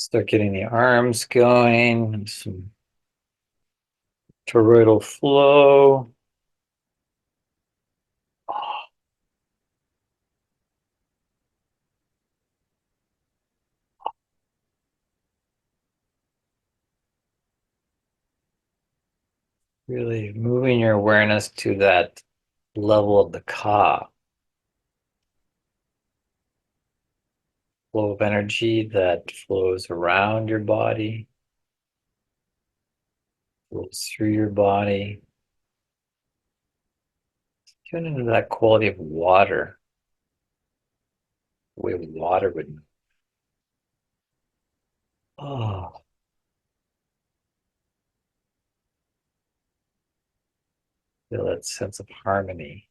Start getting the arms going, and some toroidal flow. Oh, really moving your awareness to that level of the ka, flow of energy that flows around your body, flows through your body. Tune into that quality of water, the way water would move. Oh, feel that sense of harmony.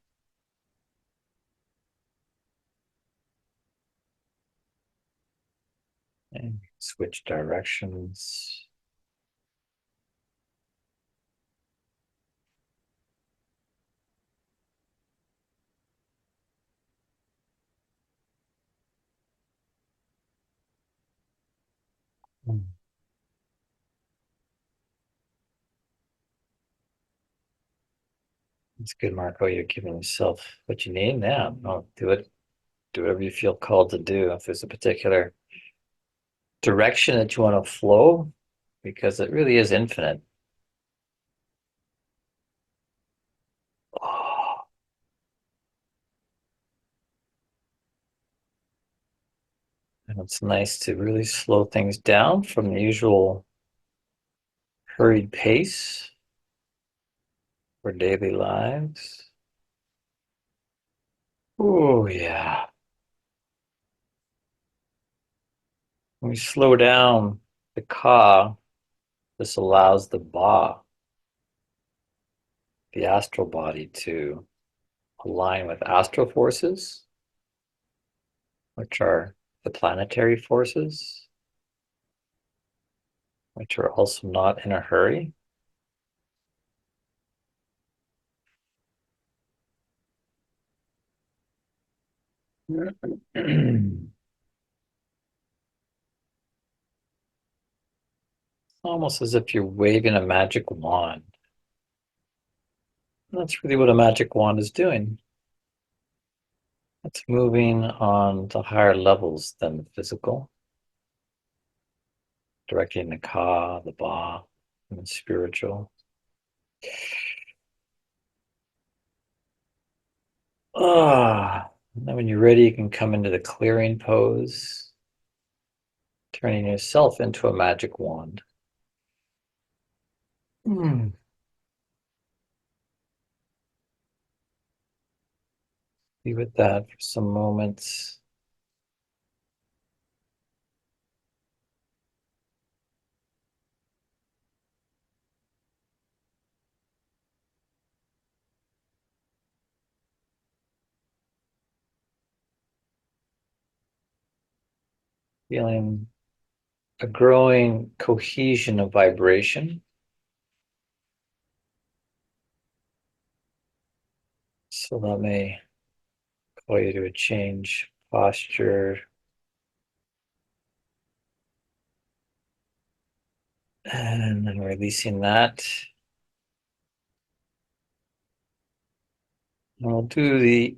And switch directions. It's good, Marco. You're giving yourself what you need now. Do it. Do whatever you feel called to do. If there's a particular direction that you want to flow, because it really is infinite. Oh, and it's nice to really slow things down from the usual hurried pace for daily lives. Oh, yeah. When we slow down the ka, this allows the ba, the astral body, to align with astral forces, which are the planetary forces, which are also not in a hurry. Almost as if you're waving a magic wand. That's really what a magic wand is doing. It's moving on to higher levels than the physical, directing the ka, the ba, and the spiritual. And then when you're ready, you can come into the clearing pose, turning yourself into a magic wand. Mm. Be with that for some moments. Feeling a growing cohesion of vibration. So that may call you to a change posture, and then releasing that. And we'll do the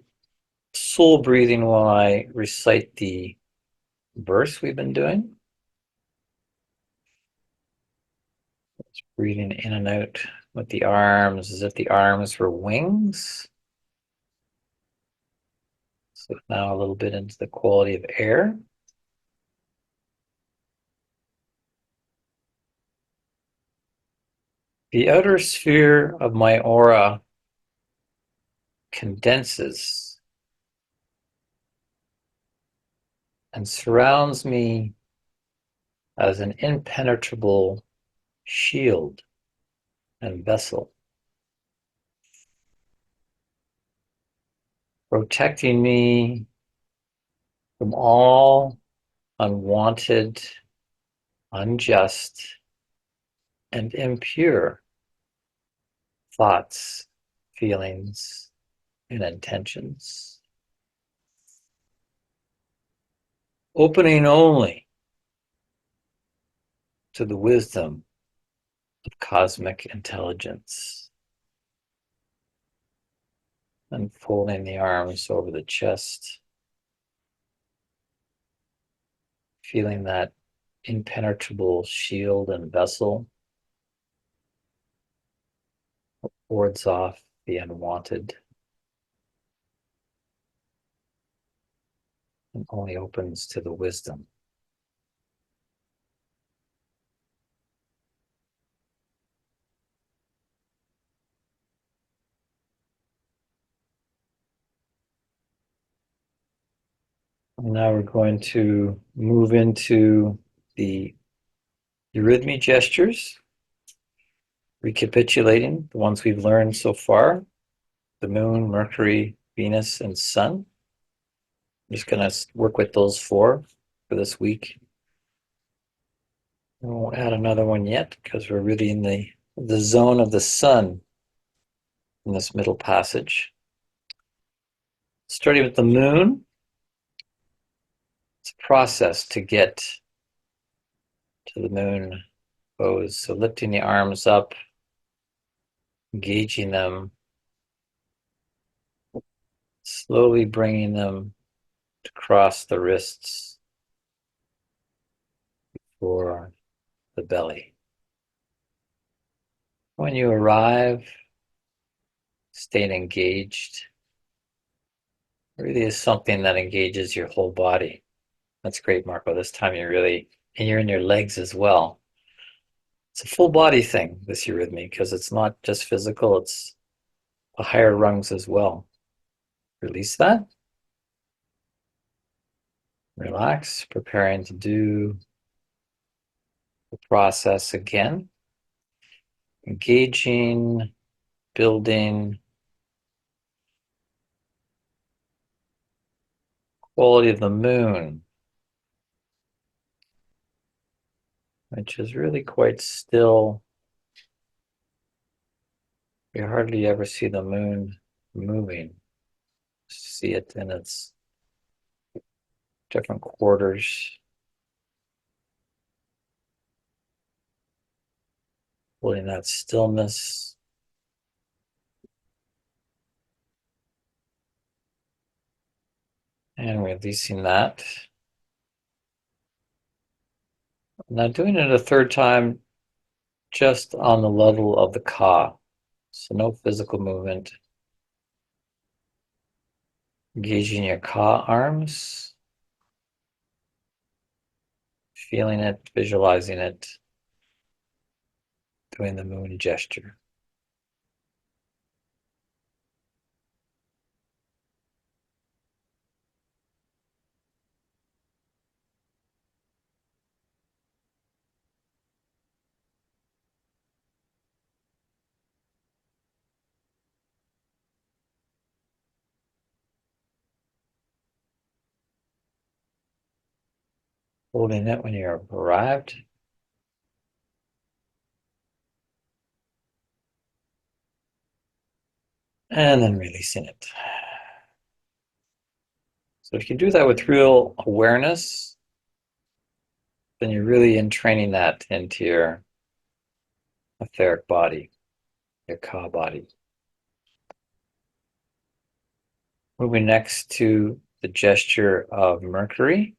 soul breathing while I recite the verse we've been doing. Just breathing in and out with the arms as if the arms were wings. So now a little bit into the quality of air. The outer sphere of my aura condenses and surrounds me as an impenetrable shield and vessel, protecting me from all unwanted, unjust, and impure thoughts, feelings, and intentions. Opening only to the wisdom of cosmic intelligence. Unfolding the arms over the chest, feeling that impenetrable shield and vessel wards off the unwanted and only opens to the wisdom. And now we're going to move into the eurythmy gestures, recapitulating the ones we've learned so far: the moon, Mercury, Venus, and Sun. I'm just going to work with those four for this week. I won't add another one yet because we're really in the zone of the Sun in this middle passage. Starting with the moon, it's a process to get to the moon pose. So lifting the arms up, engaging them, slowly bringing them to cross the wrists for the belly. When you arrive, staying engaged really is something that engages your whole body. That's great, Marco. This time and you're in your legs as well. It's a full body thing, this eurythmy, because it's not just physical, it's the higher rungs as well. Release that. Relax, preparing to do the process again. Engaging, building quality of the moon, which is really quite still. You hardly ever see the moon moving. See it in its different quarters, holding that stillness. And releasing that. Now doing it a third time just on the level of the ka. So no physical movement. Engaging your ka arms. Feeling it, visualizing it, doing the moon gesture. Holding it when you're arrived. And then releasing it. So if you do that with real awareness, then you're really entraining that into your etheric body, your ka body. Moving next to the gesture of Mercury.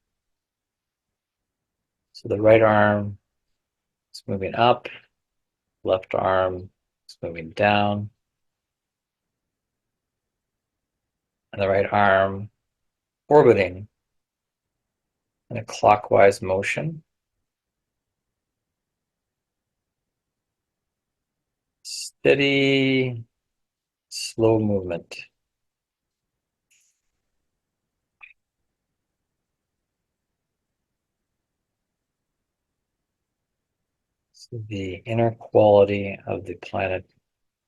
So the right arm is moving up, left arm is moving down, and the right arm orbiting in a clockwise motion. Steady, slow movement. So the inner quality of the planet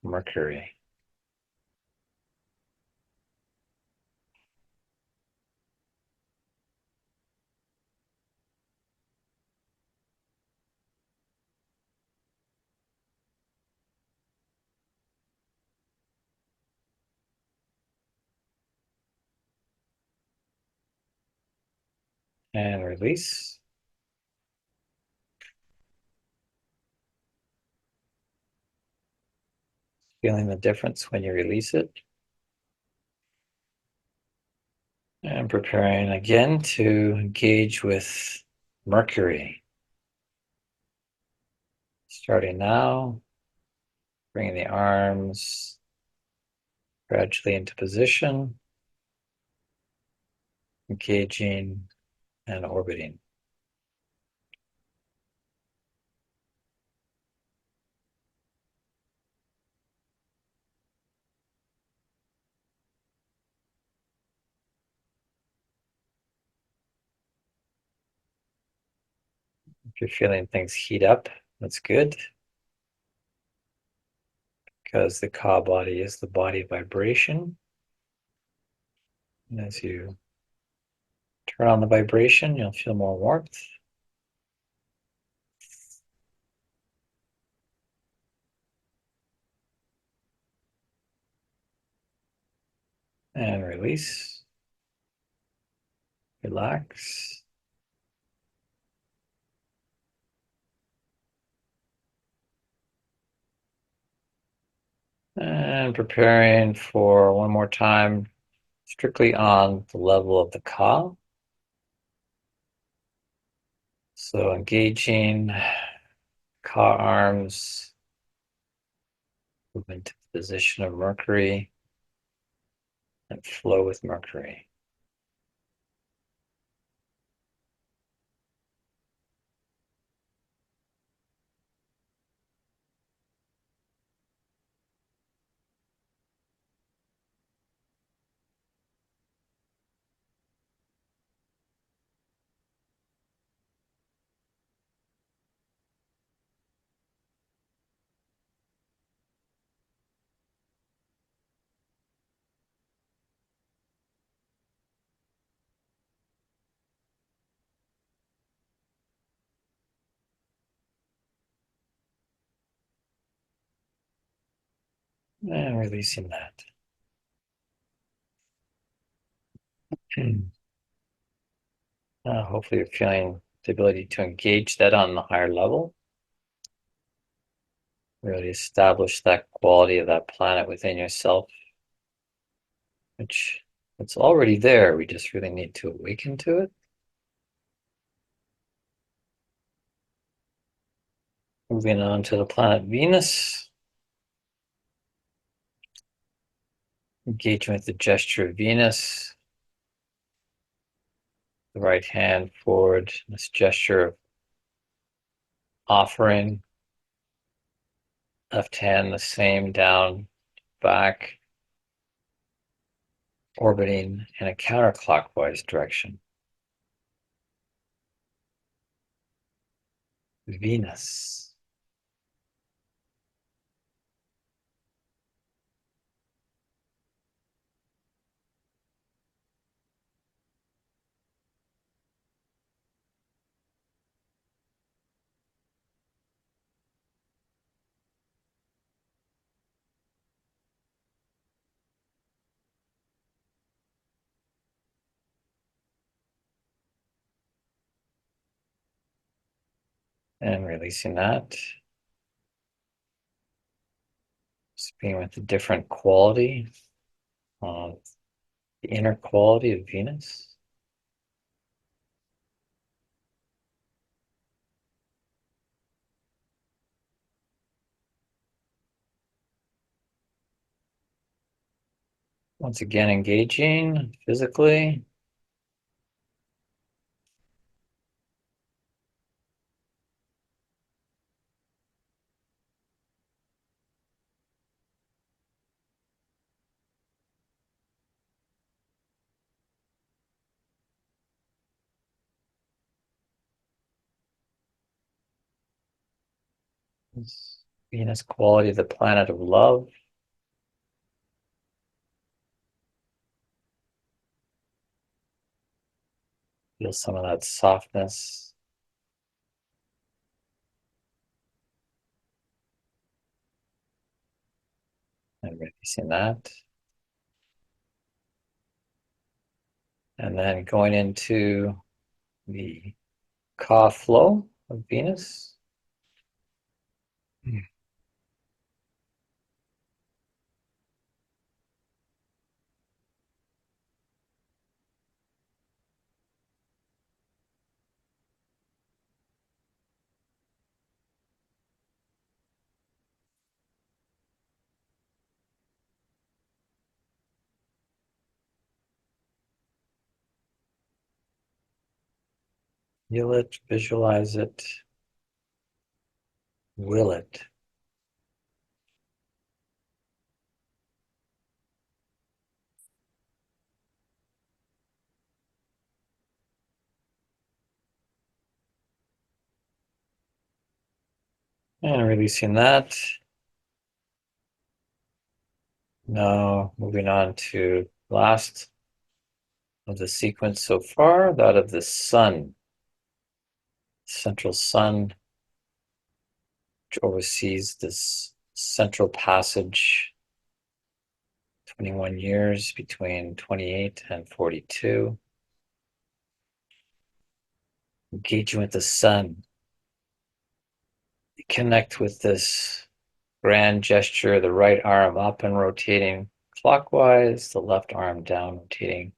Mercury. And release. Feeling the difference when you release it. And preparing again to engage with Mercury. Starting now, bringing the arms gradually into position, engaging and orbiting. If you're feeling things heat up, that's good, because the Ka body is the body vibration. And as you turn on the vibration, you'll feel more warmth. And release. Relax. And preparing for one more time, strictly on the level of the Ka. So engaging Ka arms, move into the position of Mercury, and flow with Mercury. And releasing that. Hopefully you're feeling the ability to engage that on the higher level. Really establish that quality of that planet within yourself, which it's already there. We just really need to awaken to it. Moving on to the planet Venus. Engaging with the gesture of Venus. The right hand forward, this gesture of offering. Left hand the same, down, back, orbiting in a counterclockwise direction. Venus. And releasing that. Just being with the different quality of the inner quality of Venus. Once again, engaging physically. This Venus quality of the planet of love. Feel some of that softness. And releasing that. And then going into the Ka flow of Venus. Feel it, visualize it, will it. And releasing that. Now moving on to last of the sequence so far, that of the sun. Central sun, which oversees this central passage, 21 years between 28 and 42. Engaging with the sun. Connect with this grand gesture, the right arm up and rotating clockwise, the left arm down, rotating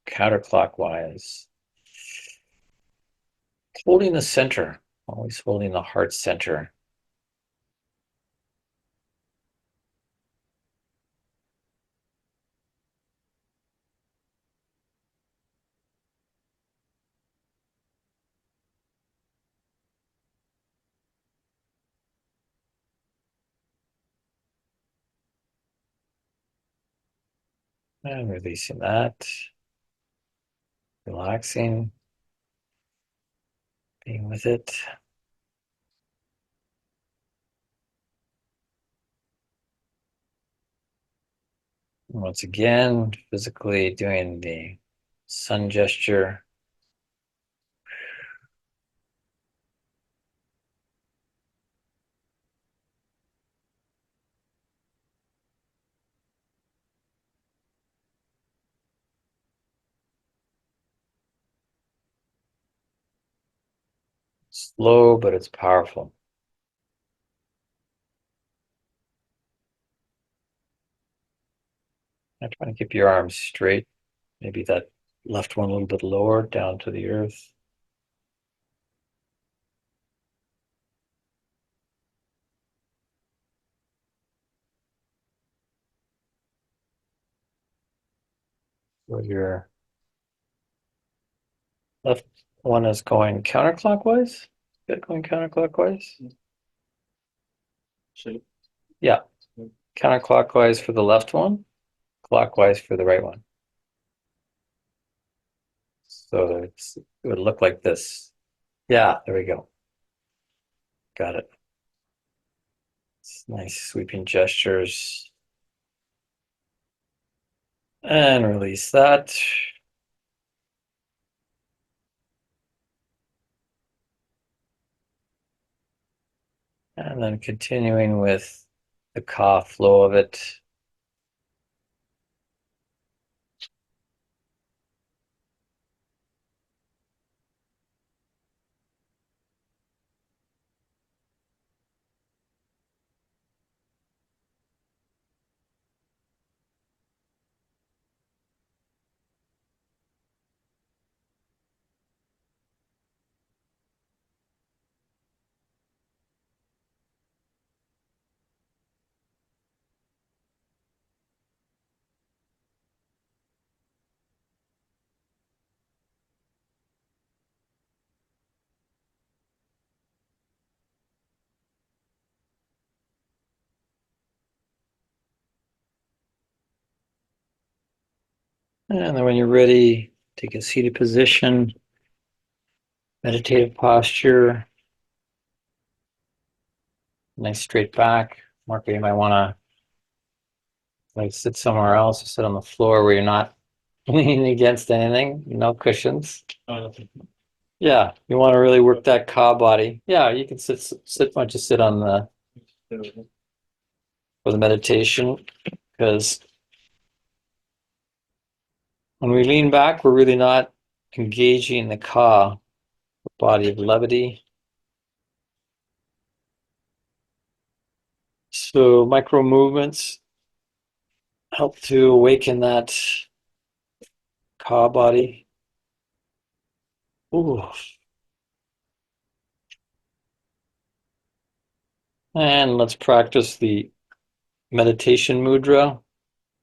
counterclockwise. Holding the center, always holding the heart center. And releasing that. Relaxing. Being with it. Once again, physically doing the sun gesture. Slow, but it's powerful. I'm trying to keep your arms straight. Maybe that left one a little bit lower down to the earth. So your left one is going counterclockwise. Good, going counterclockwise. Yeah, counterclockwise for the left one, clockwise for the right one. So it would look like this. Yeah, there we go. Got it. It's nice sweeping gestures. And release that. And then continuing with the ka flow of it. And then when you're ready, take a seated position, meditative posture, nice straight back. Marco, you might want to like sit somewhere else or sit on the floor where you're not leaning against anything, no cushions. Yeah, you want to really work that ka body. Yeah, you can sit. Why don't you sit on the for the meditation? Because when we lean back, we're really not engaging the ka, the body of levity. So micro movements help to awaken that ka body. Ooh. And let's practice the meditation mudra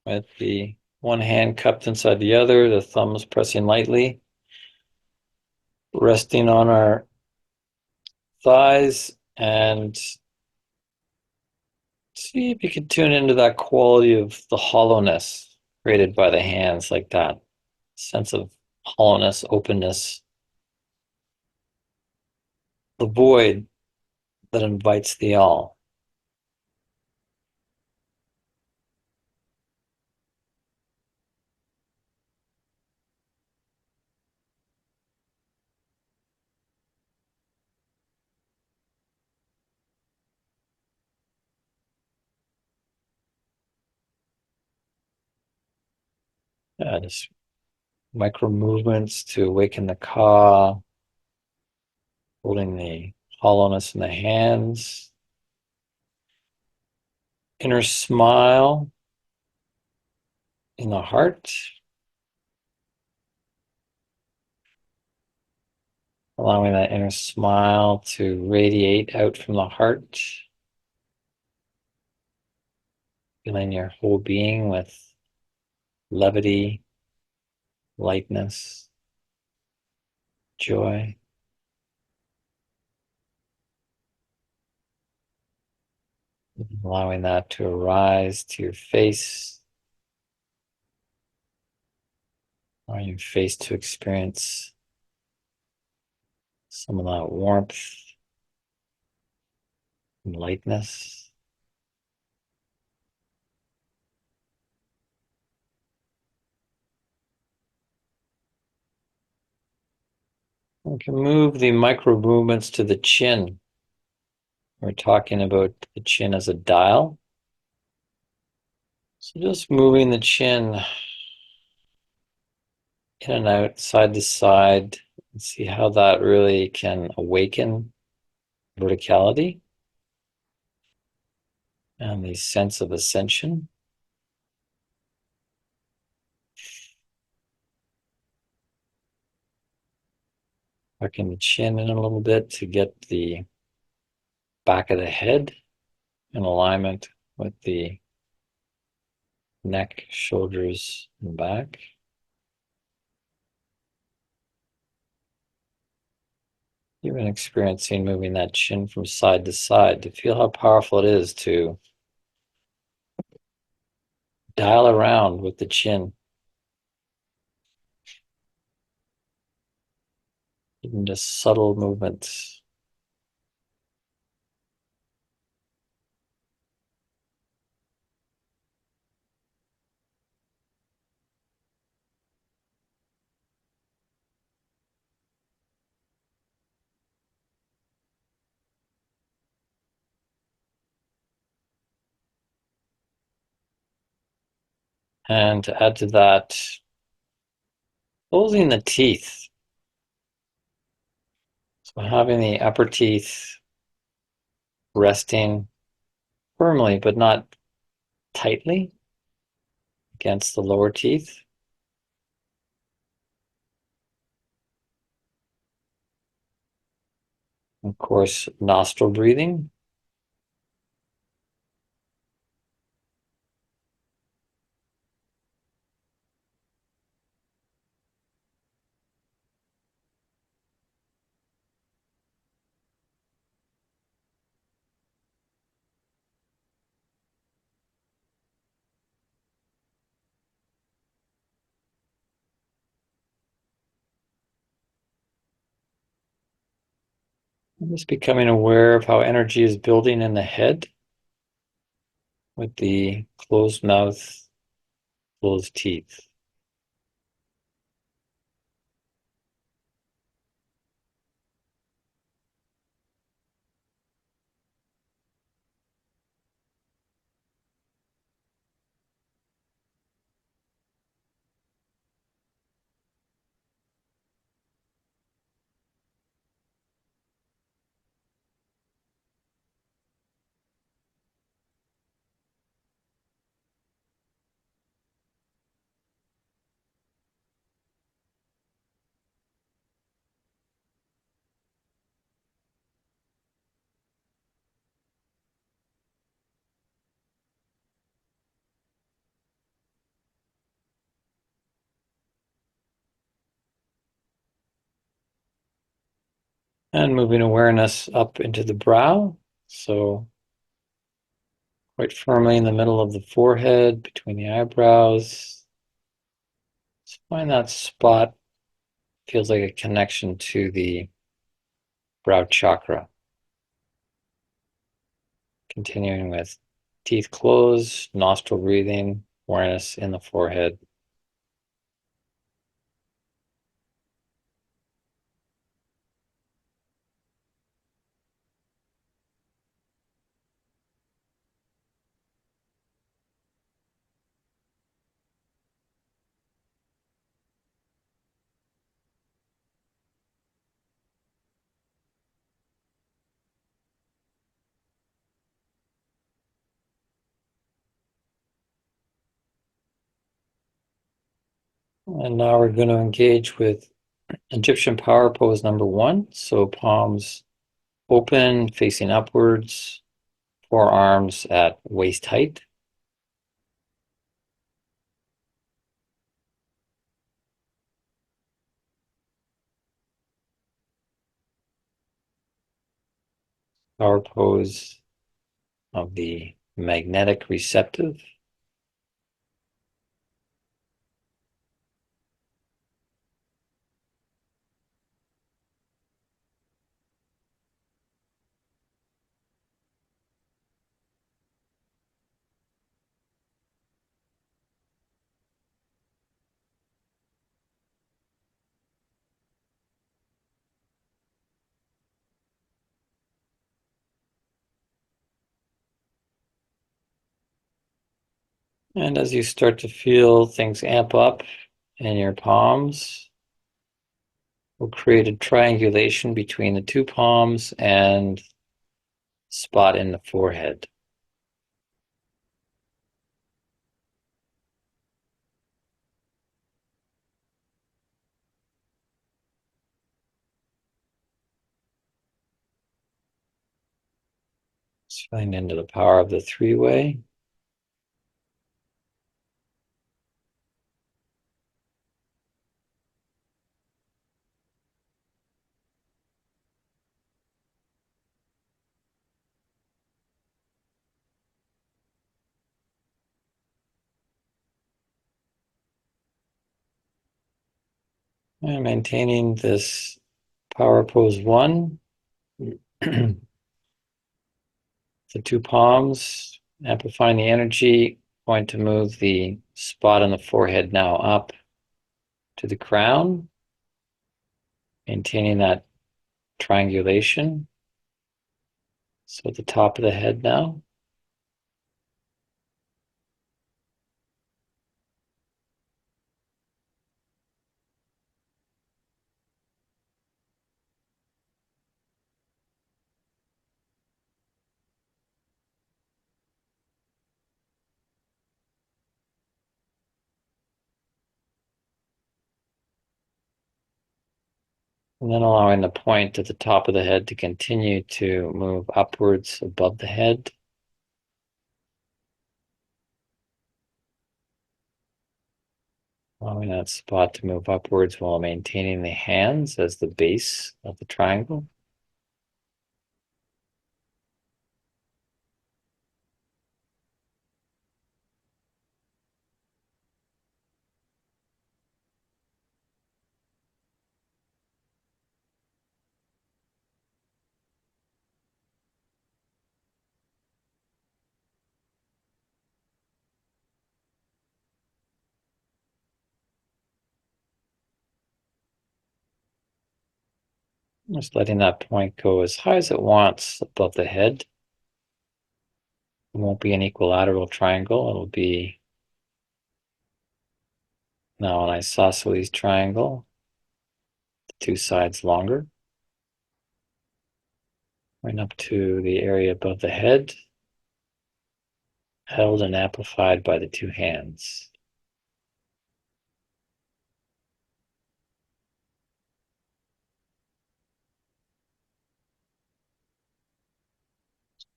with the one hand cupped inside the other, the thumbs pressing lightly. resting on our thighs and see if you can tune into that quality of the hollowness created by the hands, like that sense of hollowness, openness, the void that invites the all. Just micro movements to awaken the ka, holding the hollowness in the hands. Inner smile in the heart, allowing that inner smile to radiate out from the heart, filling your whole being with levity, lightness, joy. Allowing that to arise to your face, allowing your face to experience some of that warmth and lightness. We can move the micro movements to the chin. We're talking about the chin as a dial. So just moving the chin in and out, side to side, and see how that really can awaken verticality and the sense of ascension. Tucking the chin in a little bit to get the back of the head in alignment with the neck, shoulders, and back. Even experiencing moving that chin from side to side to feel how powerful it is to dial around with the chin. Even just subtle movements. And to add to that, closing the teeth. So having the upper teeth resting firmly, but not tightly against the lower teeth. Of course, nostril breathing. And just becoming aware of how energy is building in the head with the closed mouth, closed teeth. And moving awareness up into the brow. So quite firmly in the middle of the forehead, between the eyebrows. Just find that spot. Feels like a connection to the brow chakra. Continuing with teeth closed, nostril breathing, awareness in the forehead. And now we're going to engage with Egyptian power pose number 1. So palms open, facing upwards, forearms at waist height. Power pose of the magnetic receptive. And as you start to feel things amp up in your palms, we'll create a triangulation between the two palms and spot in the forehead. Just feeling into the power of the three-way. And maintaining this power pose 1. The two palms, amplifying the energy, going to move the spot on the forehead now up to the crown, maintaining that triangulation. So at the top of the head now. And then allowing the point at the top of the head to continue to move upwards above the head. Allowing that spot to move upwards while maintaining the hands as the base of the triangle. Just letting that point go as high as it wants above the head. It won't be an equilateral triangle. It'll be now an isosceles triangle. The two sides longer. Going up to the area above the head. Held and amplified by the two hands.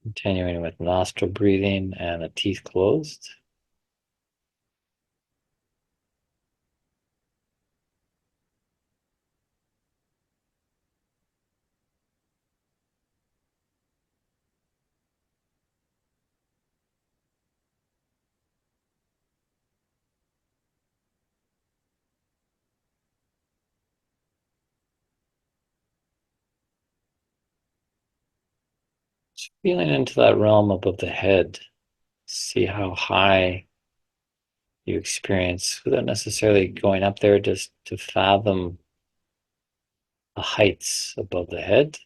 Continuing with nostril breathing and the teeth closed. Feeling into that realm above the head. See how high you experience without necessarily going up there, just to fathom the heights above the head,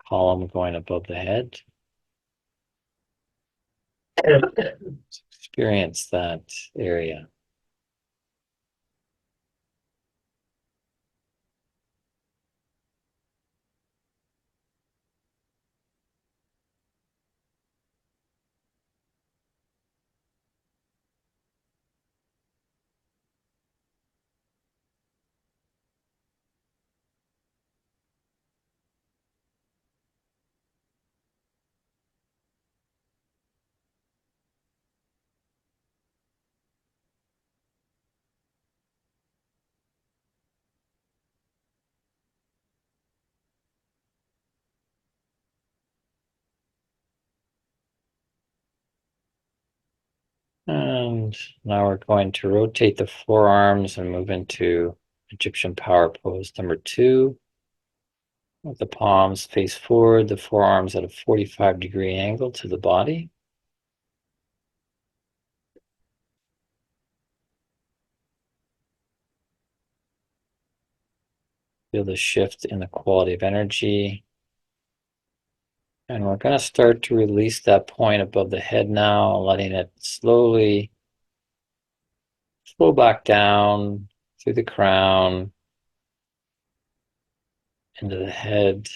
column going above the head. Experience that area. And now we're going to rotate the forearms and move into Egyptian power pose number 2. With the palms face forward, the forearms at a 45-degree angle to the body. Feel the shift in the quality of energy. And we're going to start to release that point above the head now, letting it slowly flow back down through the crown, into the head.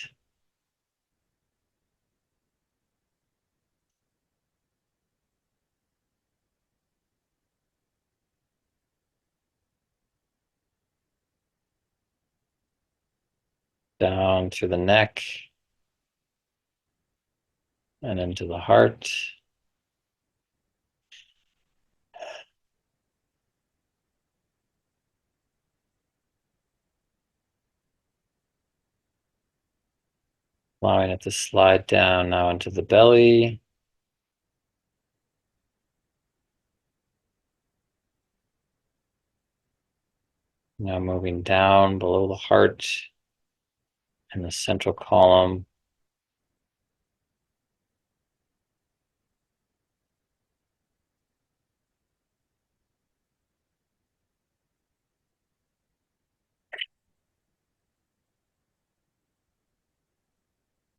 Down through the neck and into the heart. Allowing it to slide down now into the belly. Now moving down below the heart and the central column.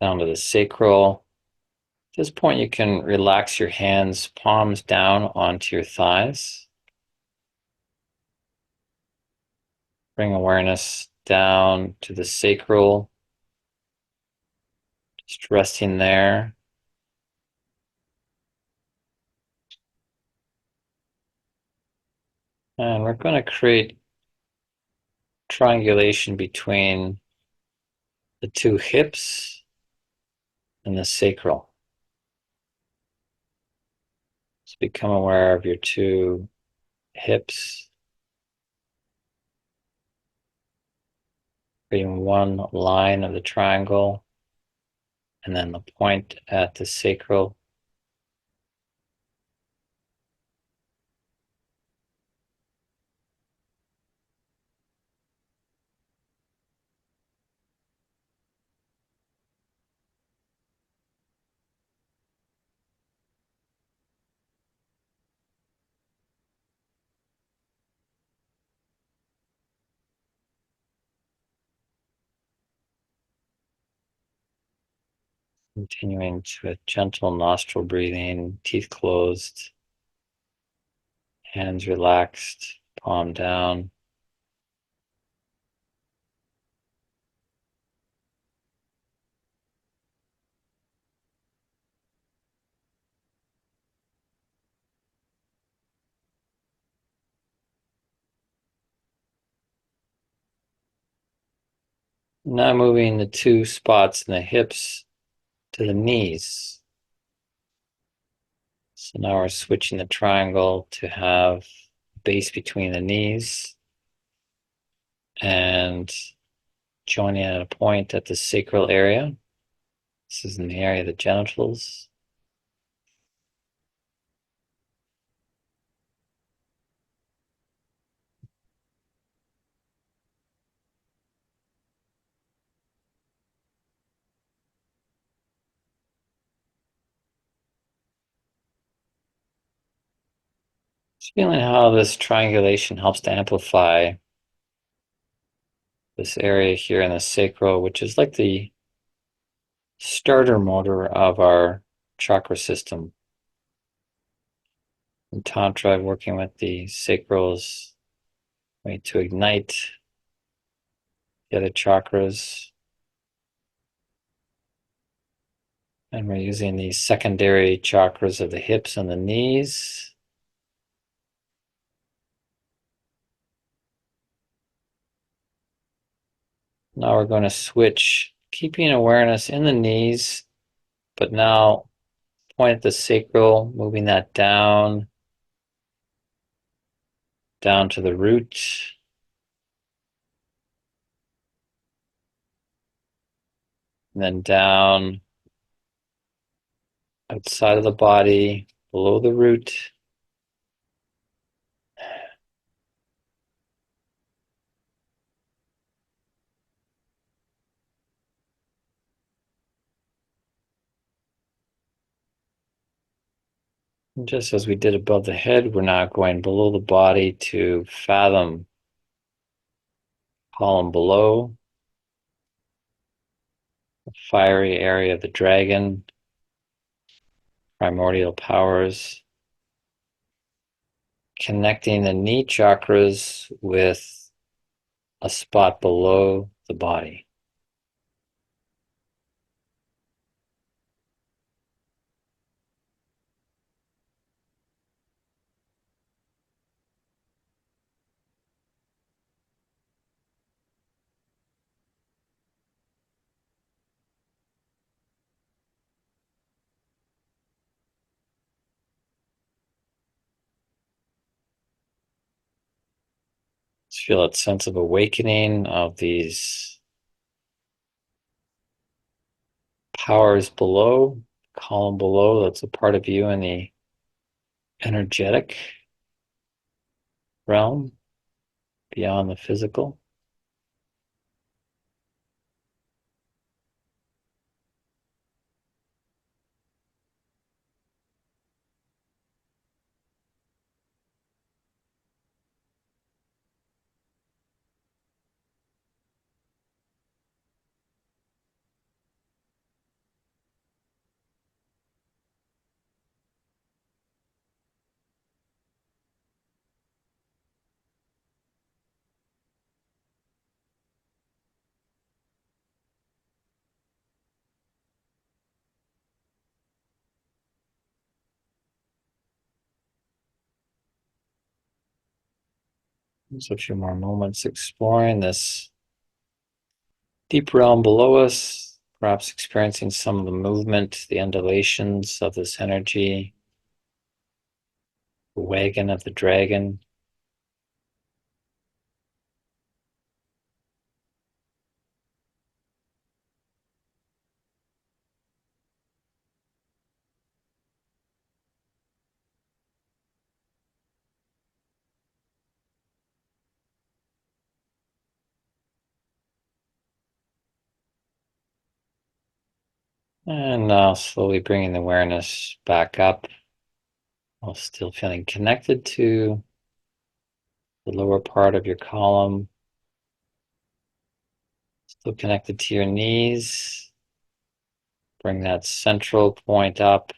Down to the sacral. At this point, you can relax your hands, palms down onto your thighs. Bring awareness down to the sacral, just resting there. And we're going to create triangulation between the two hips and the sacral. So become aware of your two hips, creating one line of the triangle, and then the point at the sacral. Continuing to a gentle nostril breathing, teeth closed, hands relaxed, palm down. Now moving the two spots in the hips to the knees. So now we're switching the triangle to have base between the knees and joining at a point at the sacral area. This is in the area of the genitals. Just feeling how this triangulation helps to amplify this area here in the sacral, which is like the starter motor of our chakra system. In Tantra, working with the sacrals, way to ignite the other chakras. And we're using the secondary chakras of the hips and the knees. Now we're going to switch, keeping awareness in the knees, but now point at the sacral, moving that down to the root. And then down outside of the body, below the root. And just as we did above the head, we're now going below the body to fathom, column below, the fiery area of the dragon, primordial powers, connecting the knee chakras with a spot below the body. Just feel that sense of awakening of these powers below, column below, that's a part of you in the energetic realm beyond the physical. So a few more moments exploring this deep realm below us, perhaps experiencing some of the movement, the undulations of this energy, the wagon of the dragon. And now slowly bringing the awareness back up while still feeling connected to the lower part of your column, still connected to your knees. Bring that central point up,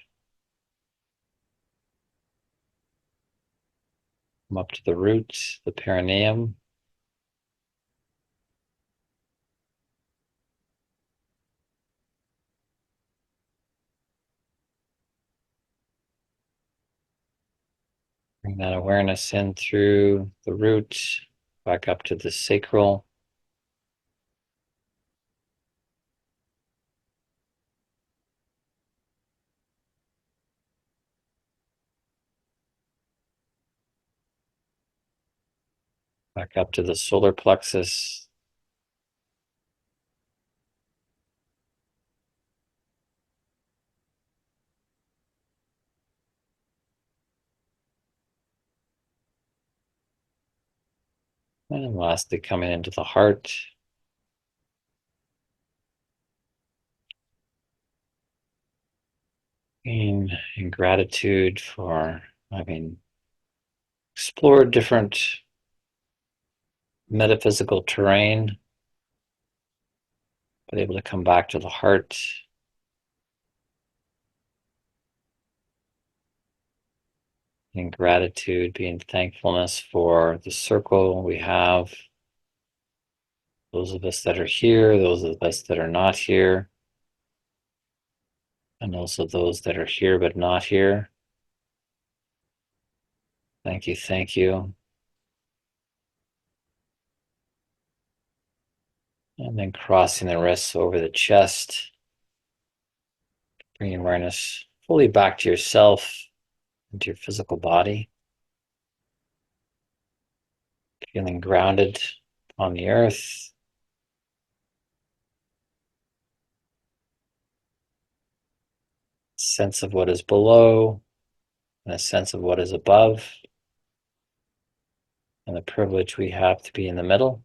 come up to the root, the perineum. Bring that awareness in through the root, back up to the sacral. Back up to the solar plexus. And lastly, coming into the heart. In gratitude for having explore different metaphysical terrain, but able to come back to the heart. In gratitude, be in thankfulness for the circle we have, those of us that are here, those of us that are not here, and also those that are here but not here. Thank you, thank you. And then crossing the wrists over the chest, bringing awareness fully back to yourself, into your physical body. Feeling grounded on the earth. Sense of what is below and a sense of what is above, and the privilege we have to be in the middle.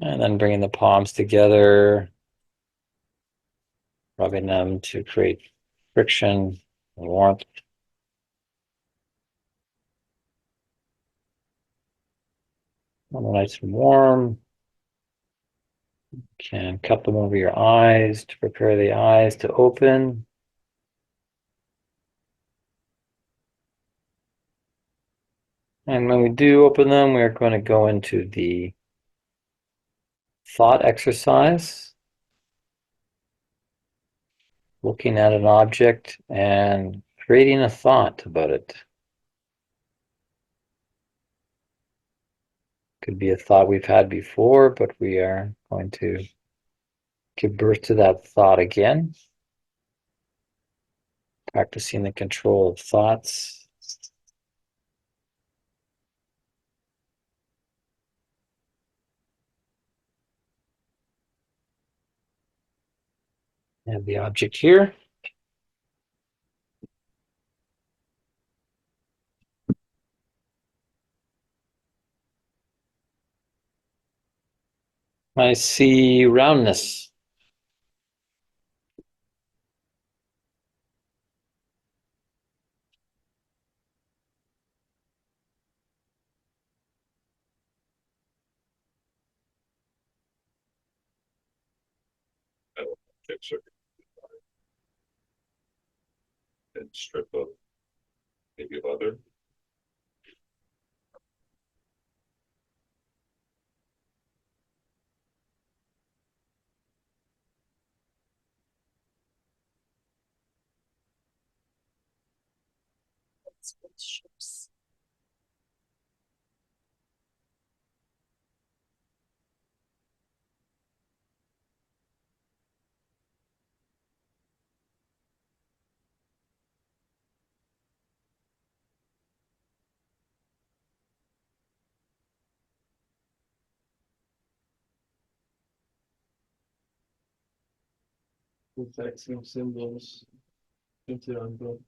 And then bringing the palms together, rubbing them to create friction and warmth. Nice and warm. You can cup them over your eyes to prepare the eyes to open. And when we do open them, we are going to go into the thought exercise, looking at an object and creating a thought about it. Could be a thought we've had before, but we are going to give birth to that thought again. Practicing the control of thoughts. And the object here. I see roundness. And strip of maybe leather. Reflecting symbols into our book.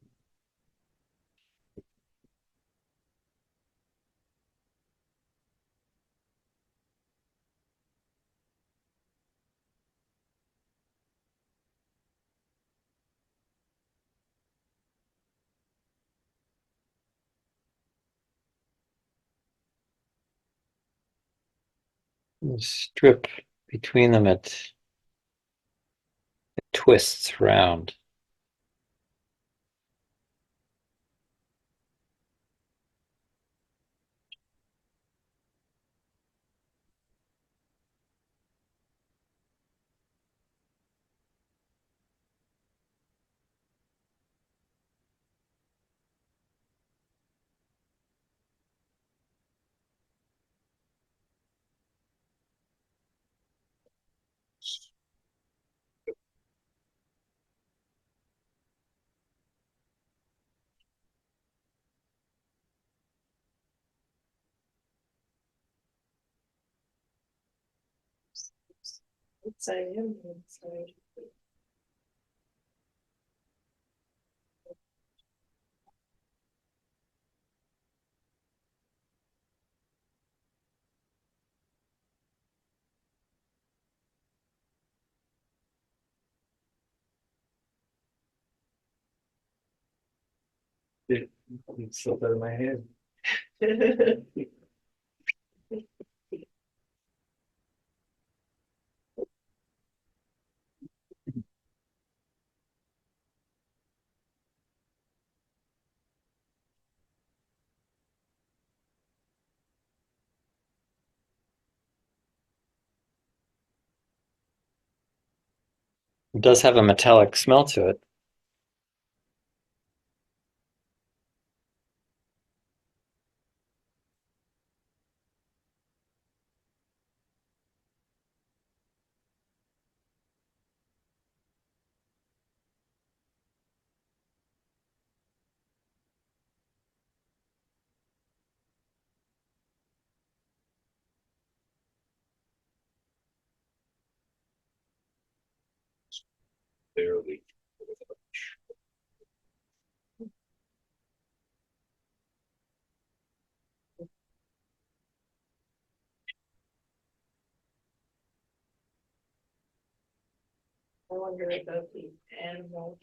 Strip between them, it twists round. Outside and inside. It slipped out of my hand. It does have a metallic smell to it. Barely. I wonder about the animal.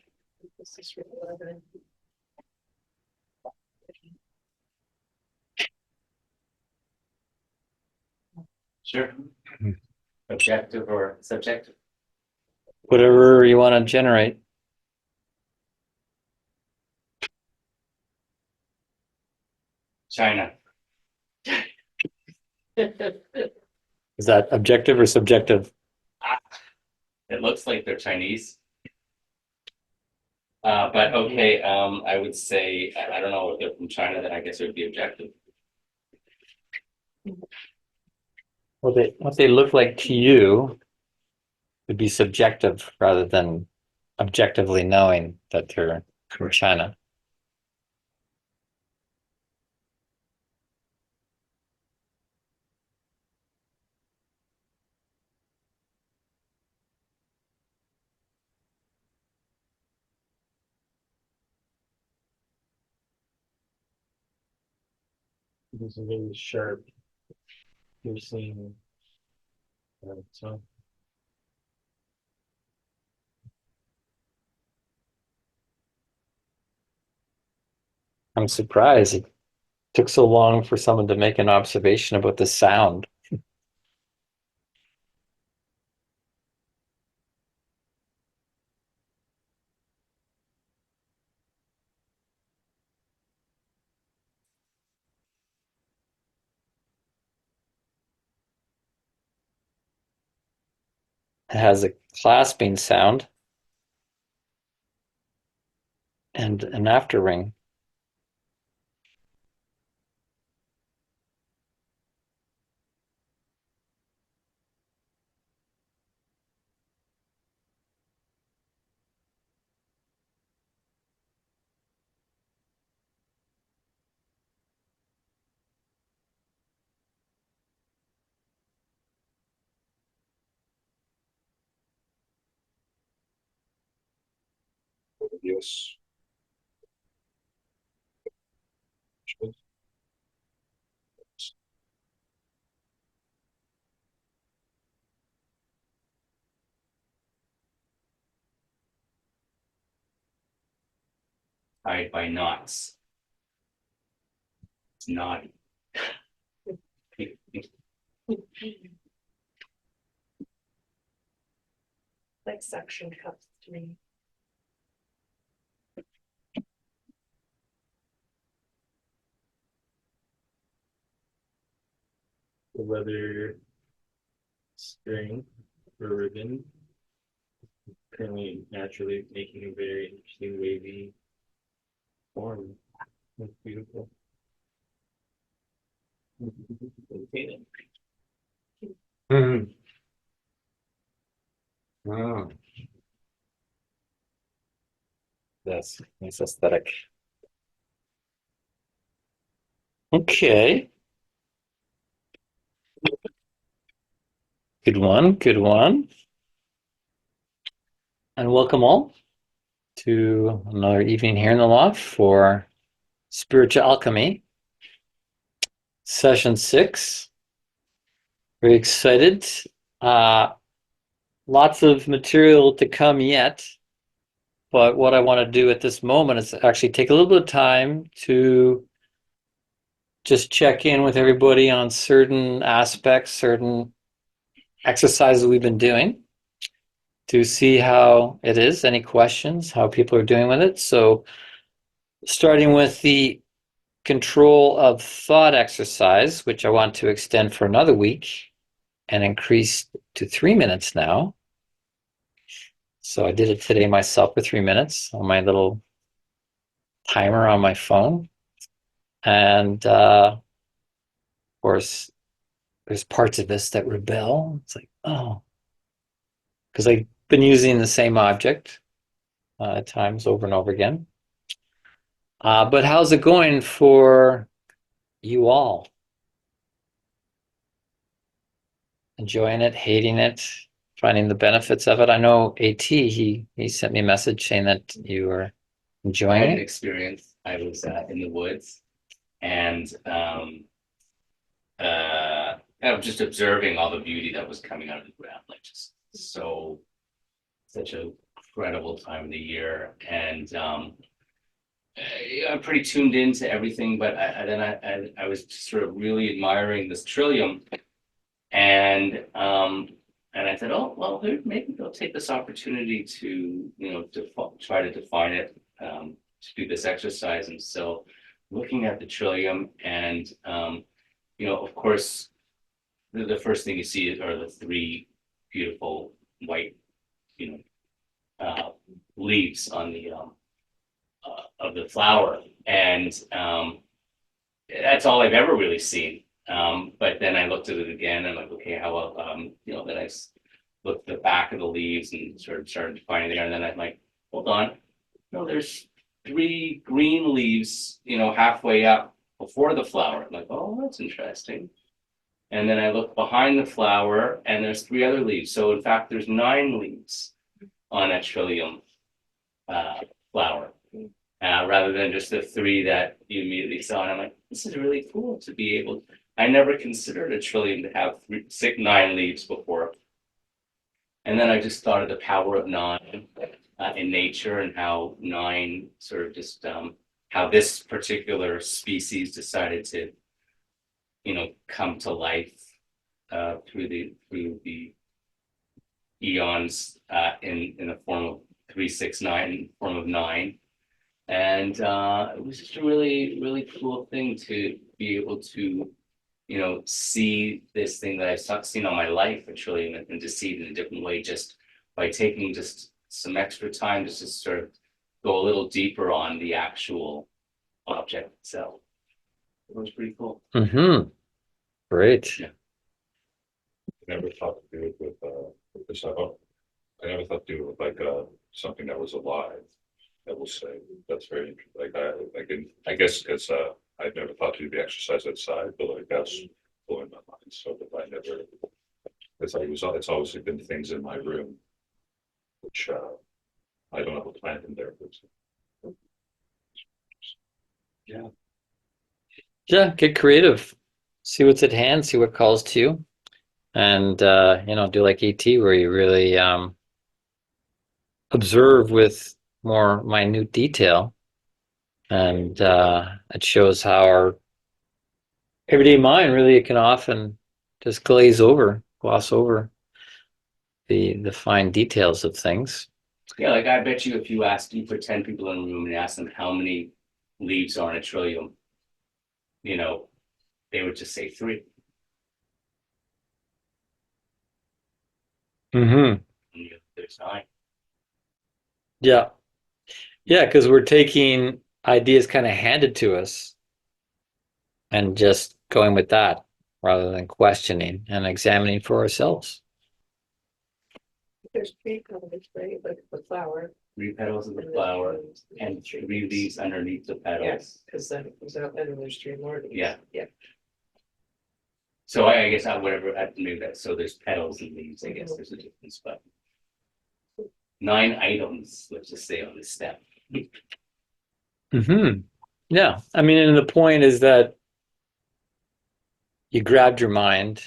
This is relevant. Sure. Objective or subjective? Whatever you want to generate. China. Is that objective or subjective? It looks like they're Chinese. But okay, I would say, I don't know if they're from China, then I guess it would be objective. What they look like to you would be subjective rather than objectively knowing that they're from China. This is really sharp. You're seeing. So I'm surprised it took so long for someone to make an observation about the sound. It has a clasping sound and an after ring. Yes. Tied by knots. It's not. Like suction cups to me. the leather string or ribbon, currently naturally making a very interesting wavy form. That's beautiful. Okay. Mm. Mm. Yes, nice aesthetic. Okay. Good one, good one. And welcome all to another evening here in the loft for Spiritual Alchemy, session 6. Very excited. Uh, Lots of material to come yet. But what I want to do at this moment is actually take a little bit of time to just check in with everybody on certain aspects, certain exercises we've been doing to see how it is, any questions, how people are doing with it. So starting with the control of thought exercise, which I want to extend for another week and increase to 3 minutes now. So I did it today myself for 3 minutes on my little timer on my phone. And of course, there's parts of this that rebel. It's like, oh, because I've been using the same object at times over and over again. But how's it going for you all? Enjoying it, hating it, finding the benefits of it? I know AT, he sent me a message saying that you were I enjoying had an it. experience. I was in the woods, and I was just observing all the beauty that was coming out of the ground, like just such a incredible time of the year. And I'm pretty tuned into everything, but I was just sort of really admiring this trillium, and I said, oh well, maybe they'll take this opportunity to try to define it, to do this exercise. And so, looking at the trillium, and of course, the first thing you see are the three beautiful white, leaves on the of the flower, and that's all I've ever really seen. But then I looked at it again, and I'm like, okay, how then looked at the back of the leaves and sort of started defining there, and then I'm like, hold on, no, there's three green leaves, halfway up before the flower. I'm like, oh, that's interesting. And then I look behind the flower, and there's three other leaves. So in fact, there's 9 leaves on a trillium flower, rather than just the 3 that you immediately saw. And I'm like, this is really cool to be able. I never considered a trillium to have 9 leaves before. And then I just thought of the power of 9 in nature, and how 9 sort of just how this particular species decided to come to life through the eons in the form of 369, form of 9. And it was just a really, really cool thing to be able to see this thing that I've seen all my life, actually, and to see it in a different way, just by taking just some extra time just to sort of go a little deeper on the actual object itself. It was pretty cool. Mm-hmm. Great. Yeah. I never thought to do it with this. I never thought to do it with like something that was alive. I will say that's very interesting. I guess because I've never thought to do the exercise outside, but like that's blowing my mind. So that I never. It's always been things in my room, which I don't have a plant in there. But, Yeah. Yeah, get creative. See what's at hand, see what calls to you. And do like ET, where you really observe with more minute detail. And it shows how our everyday mind really, it can often just gloss over the fine details of things. Yeah, like I bet you if you put 10 people in a room and ask them how many leaves are on a trillium, they would just say 3. Mm-hmm. And there's 9. Yeah. Yeah, because we're taking ideas kind of handed to us and just going with that rather than questioning and examining for ourselves. There's 3 colors, right? Like the flower. 3 petals of the and flower the and trees. 3 leaves underneath the petals. Yes, because then it comes out, and then there's 3 more leaves. Yeah. Yeah. So I guess whatever I knew that. So there's petals and leaves. I guess there's a difference, but 9 items, let's just say, on the stem. Mm-hmm. Yeah. I mean, and the point is that you grabbed your mind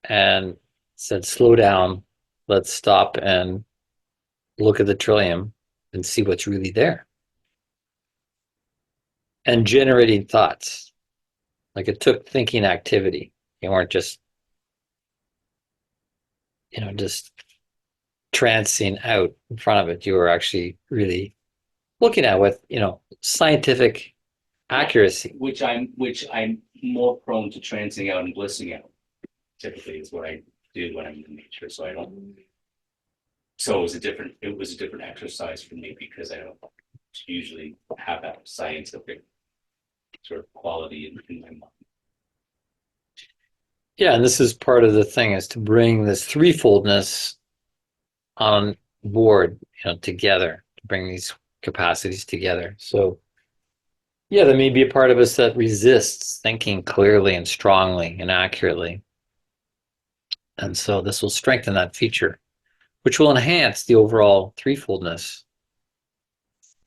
and said, slow down, let's stop and look at the trillium, and see what's really there. And generating thoughts. Like it took thinking activity. You weren't just, just trancing out in front of it. You were actually really looking at it with, scientific accuracy. Which I'm more prone to transing out and blissing out. Typically is what I do when I'm in nature. So it was a different exercise for me because I don't usually have that scientific sort of quality in my mind. Yeah, and this is part of the thing, is to bring this threefoldness on board, together, to bring these capacities together. So yeah, there may be a part of us that resists thinking clearly and strongly and accurately. And so this will strengthen that feature, which will enhance the overall threefoldness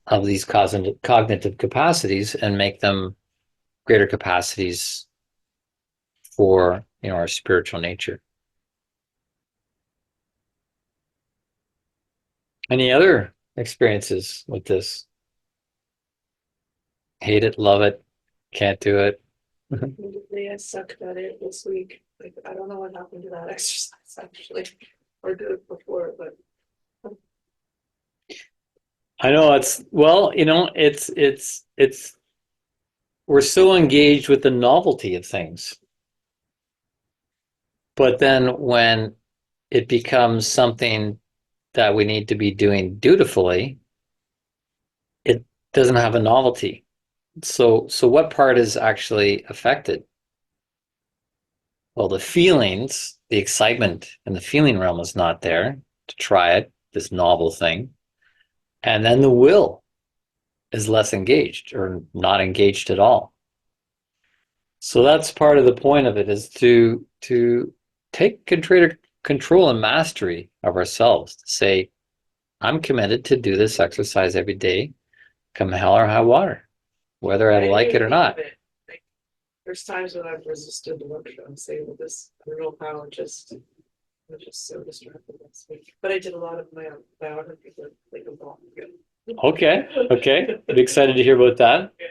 of these cognitive capacities and make them greater capacities for, our spiritual nature. Any other experiences with this? Hate it, love it, can't do it. Immediately, I sucked at it this week. Like, I don't know what happened to that exercise actually, or did it before, but I know it's we're so engaged with the novelty of things. But then when it becomes something that we need to be doing dutifully, it doesn't have a novelty. So what part is actually affected? Well, the feelings, the excitement in the feeling realm is not there to try it, this novel thing. And then the will is less engaged or not engaged at all. So that's part of the point of it, is to take control and mastery of ourselves, to say, I'm committed to do this exercise every day, come hell or high water, whether I like it or not. Like, there's times when I've resisted the workshop and say, well, this, I don't know how, I'm just so distracted this week. But I did a lot of my own biography, like a long ago. Okay. I'm excited to hear about that. Yeah.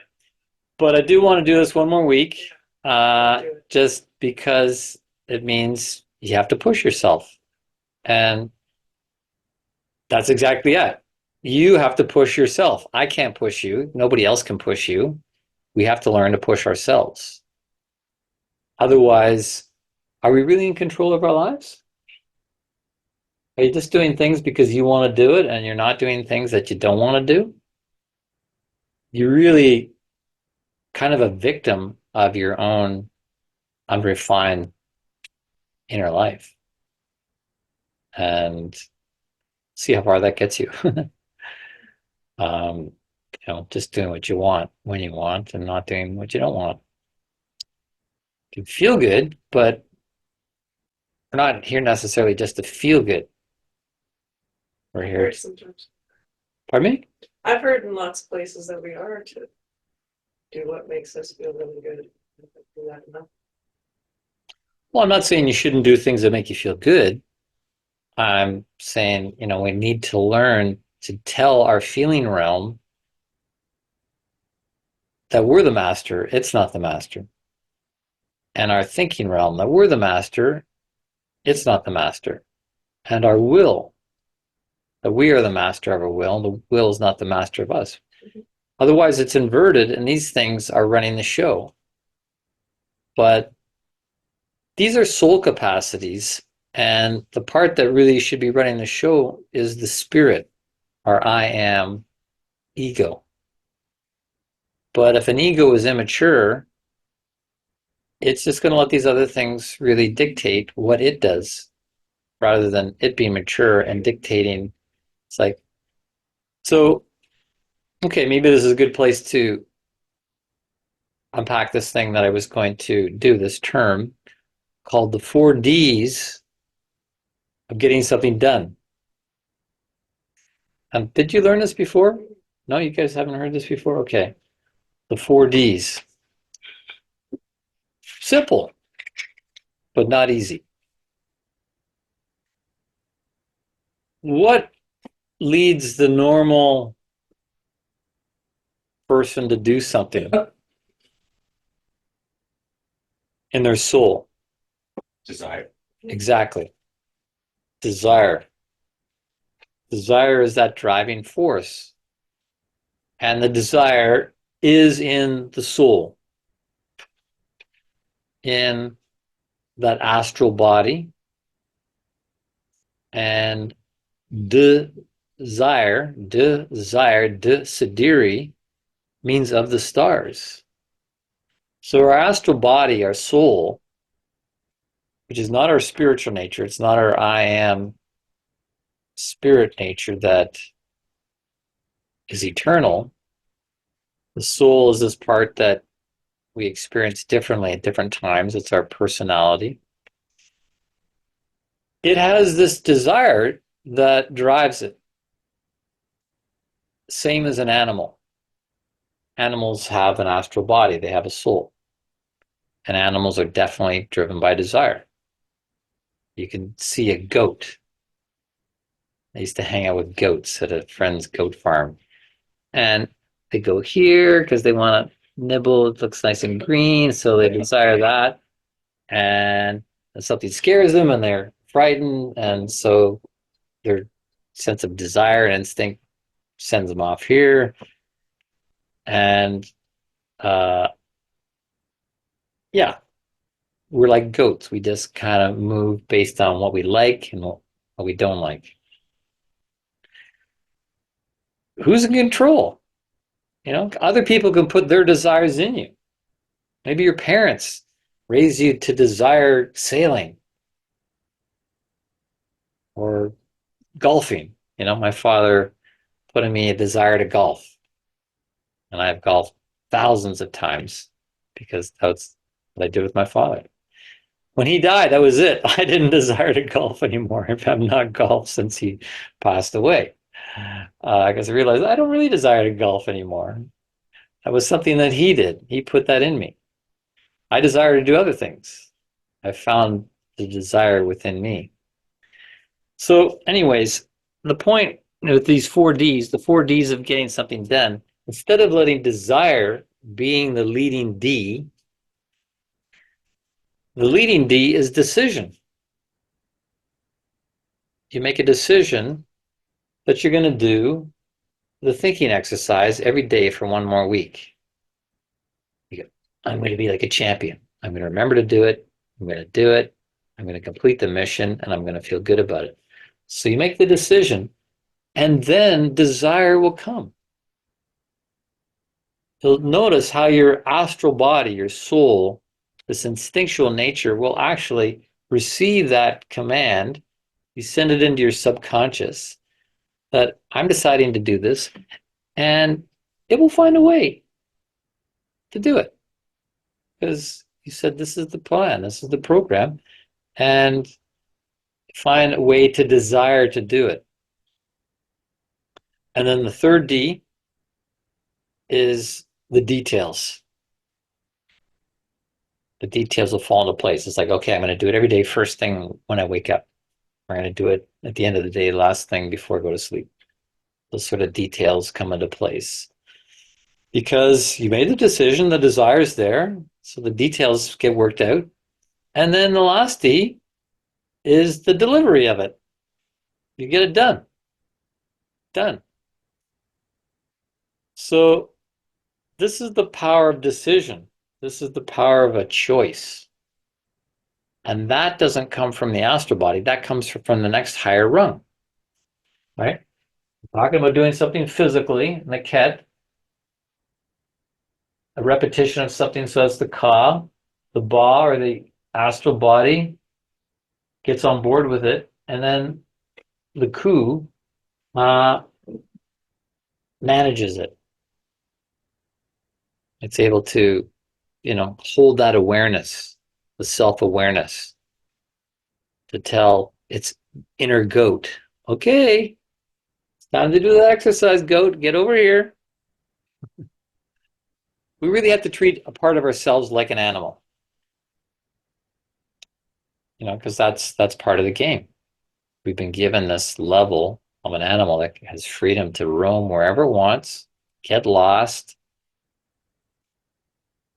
But I do want to do this one more week, Do it. just because it means you have to push yourself. And that's exactly it. You have to push yourself. I can't push you. Nobody else can push you. We have to learn to push ourselves. Otherwise, are we really in control of our lives? Are you just doing things because you want to do it and you're not doing things that you don't want to do? You're really kind of a victim of your own unrefined inner life. And see how far that gets you. Just doing what you want when you want and not doing what you don't want. You can feel good, but we're not here necessarily just to feel good. We're here. Right, sometimes. Pardon me? I've heard in lots of places that we are to do what makes us feel really good. Do that enough. Well, I'm not saying you shouldn't do things that make you feel good. I'm saying, we need to learn to tell our feeling realm that we're the master, it's not the master. And our thinking realm, that we're the master, it's not the master. And our will, that we are the master of our will, and the will is not the master of us. Mhm. Otherwise, it's inverted, and these things are running the show. But these are soul capacities, and the part that really should be running the show is the spirit, our I am ego. But if an ego is immature, it's just going to let these other things really dictate what it does, rather than it being mature and dictating. It's like, so, okay, maybe this is a good place to unpack this thing that I was going to do this term called the 4Ds of getting something done. Did you learn this before? No, you guys haven't heard this before? Okay. The 4Ds. Simple, but not easy. What leads the normal person to do something in their soul? Desire. Exactly. Desire. Desire is that driving force. And the desire is in the soul, in that astral body. And desire, desideri, means of the stars. So our astral body, our soul, which is not our spiritual nature, it's not our I am spirit nature that is eternal. The soul is this part that we experience differently at different times. It's our personality. It has this desire that drives it. Same as an animal. Animals have an astral body, they have a soul. And animals are definitely driven by desire. You can see a goat. I used to hang out with goats at a friend's goat farm. And they go here because they want to nibble. It looks nice and green, so they desire that. And something scares them and they're frightened. And so their sense of desire and instinct sends them off here. And yeah, we're like goats. We just kind of move based on what we like and what we don't like. Who's in control? You know, other people can put their desires in you. Maybe your parents raised you to desire sailing or golfing. You know, my father put in me a desire to golf. And I've golfed thousands of times because that's what I did with my father. When he died, that was it. I didn't desire to golf anymore. I've not golfed since he passed away. Because I realized I don't really desire to golf anymore. That was something that he did. He put that in me. I desire to do other things. I found the desire within me. So, anyways, the point with these 4Ds, the 4Ds of getting something done, instead of letting desire being the leading D, the leading D is decision. You make a decision that you're going to do the thinking exercise every day for one more week. You go, I'm going to be like a champion. I'm going to remember to do it. I'm going to do it. I'm going to complete the mission and I'm going to feel good about it. So you make the decision and then desire will come. You'll notice how your astral body, your soul, this instinctual nature will actually receive that command. You send it into your subconscious that I'm deciding to do this, and it will find a way to do it. Because you said this is the plan, this is the program, and find a way to desire to do it. And then the third D is the details. The details will fall into place. It's like, okay, I'm going to do it every day, first thing when I wake up. I'm going to do it at the end of the day, last thing before I go to sleep. Those sort of details come into place. Because you made the decision, the desire is there, so the details get worked out. And then the last D is the delivery of it. You get it done. Done. So this is the power of decision. This is the power of a choice. And that doesn't come from the astral body. That comes from the next higher rung. Right? We're talking about doing something physically in the ket, a repetition of something, so that's the ka, the ba, or the astral body gets on board with it, and then the ku manages it. It's able to, hold that awareness, the self-awareness, to tell its inner goat, okay, it's time to do that exercise, goat, get over here. We really have to treat a part of ourselves like an animal, because that's part of the game. We've been given this level of an animal that has freedom to roam wherever it wants, get lost,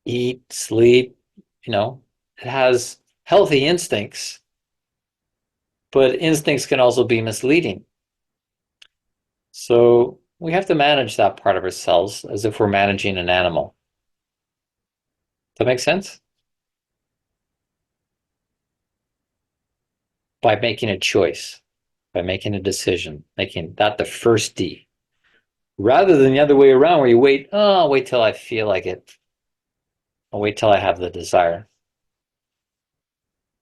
eat, sleep, it has healthy instincts, but instincts can also be misleading. So we have to manage that part of ourselves as if we're managing an animal. Does that make sense? By making a choice, by making a decision, making that the first D, rather than the other way around where you wait, oh, I'll wait till I feel like it. I'll wait till I have the desire.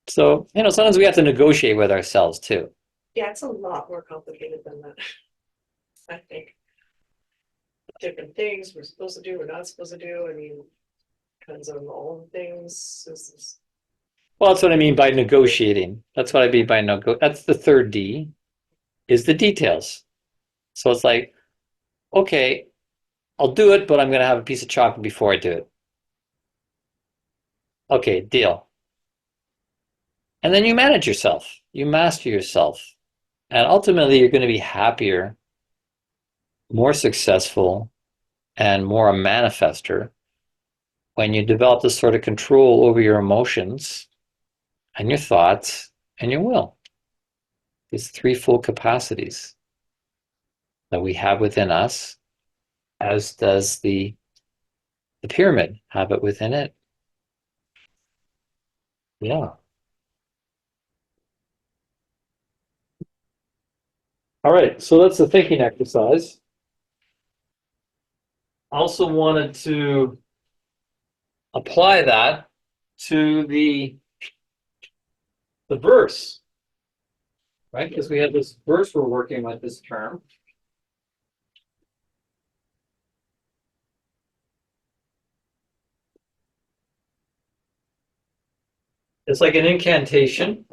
So, sometimes we have to negotiate with ourselves too. Yeah, it's a lot more complicated than that. I think. Different things we're supposed to do, we're not supposed to do. I mean, depends on all things. Well, that's what I mean by negotiating. That's what I mean by that's the third D, is the details. So it's like, okay, I'll do it, but I'm going to have a piece of chocolate before I do it. Okay, deal. And then you manage yourself, you master yourself, and ultimately you're going to be happier, more successful, and more a manifester when you develop this sort of control over your emotions and your thoughts and your will. These three full capacities that we have within us, as does the pyramid have it within it. Yeah. All right, so that's the thinking exercise. I also wanted to apply that to the verse, right? Because we have this verse we're working with this term. It's like an incantation.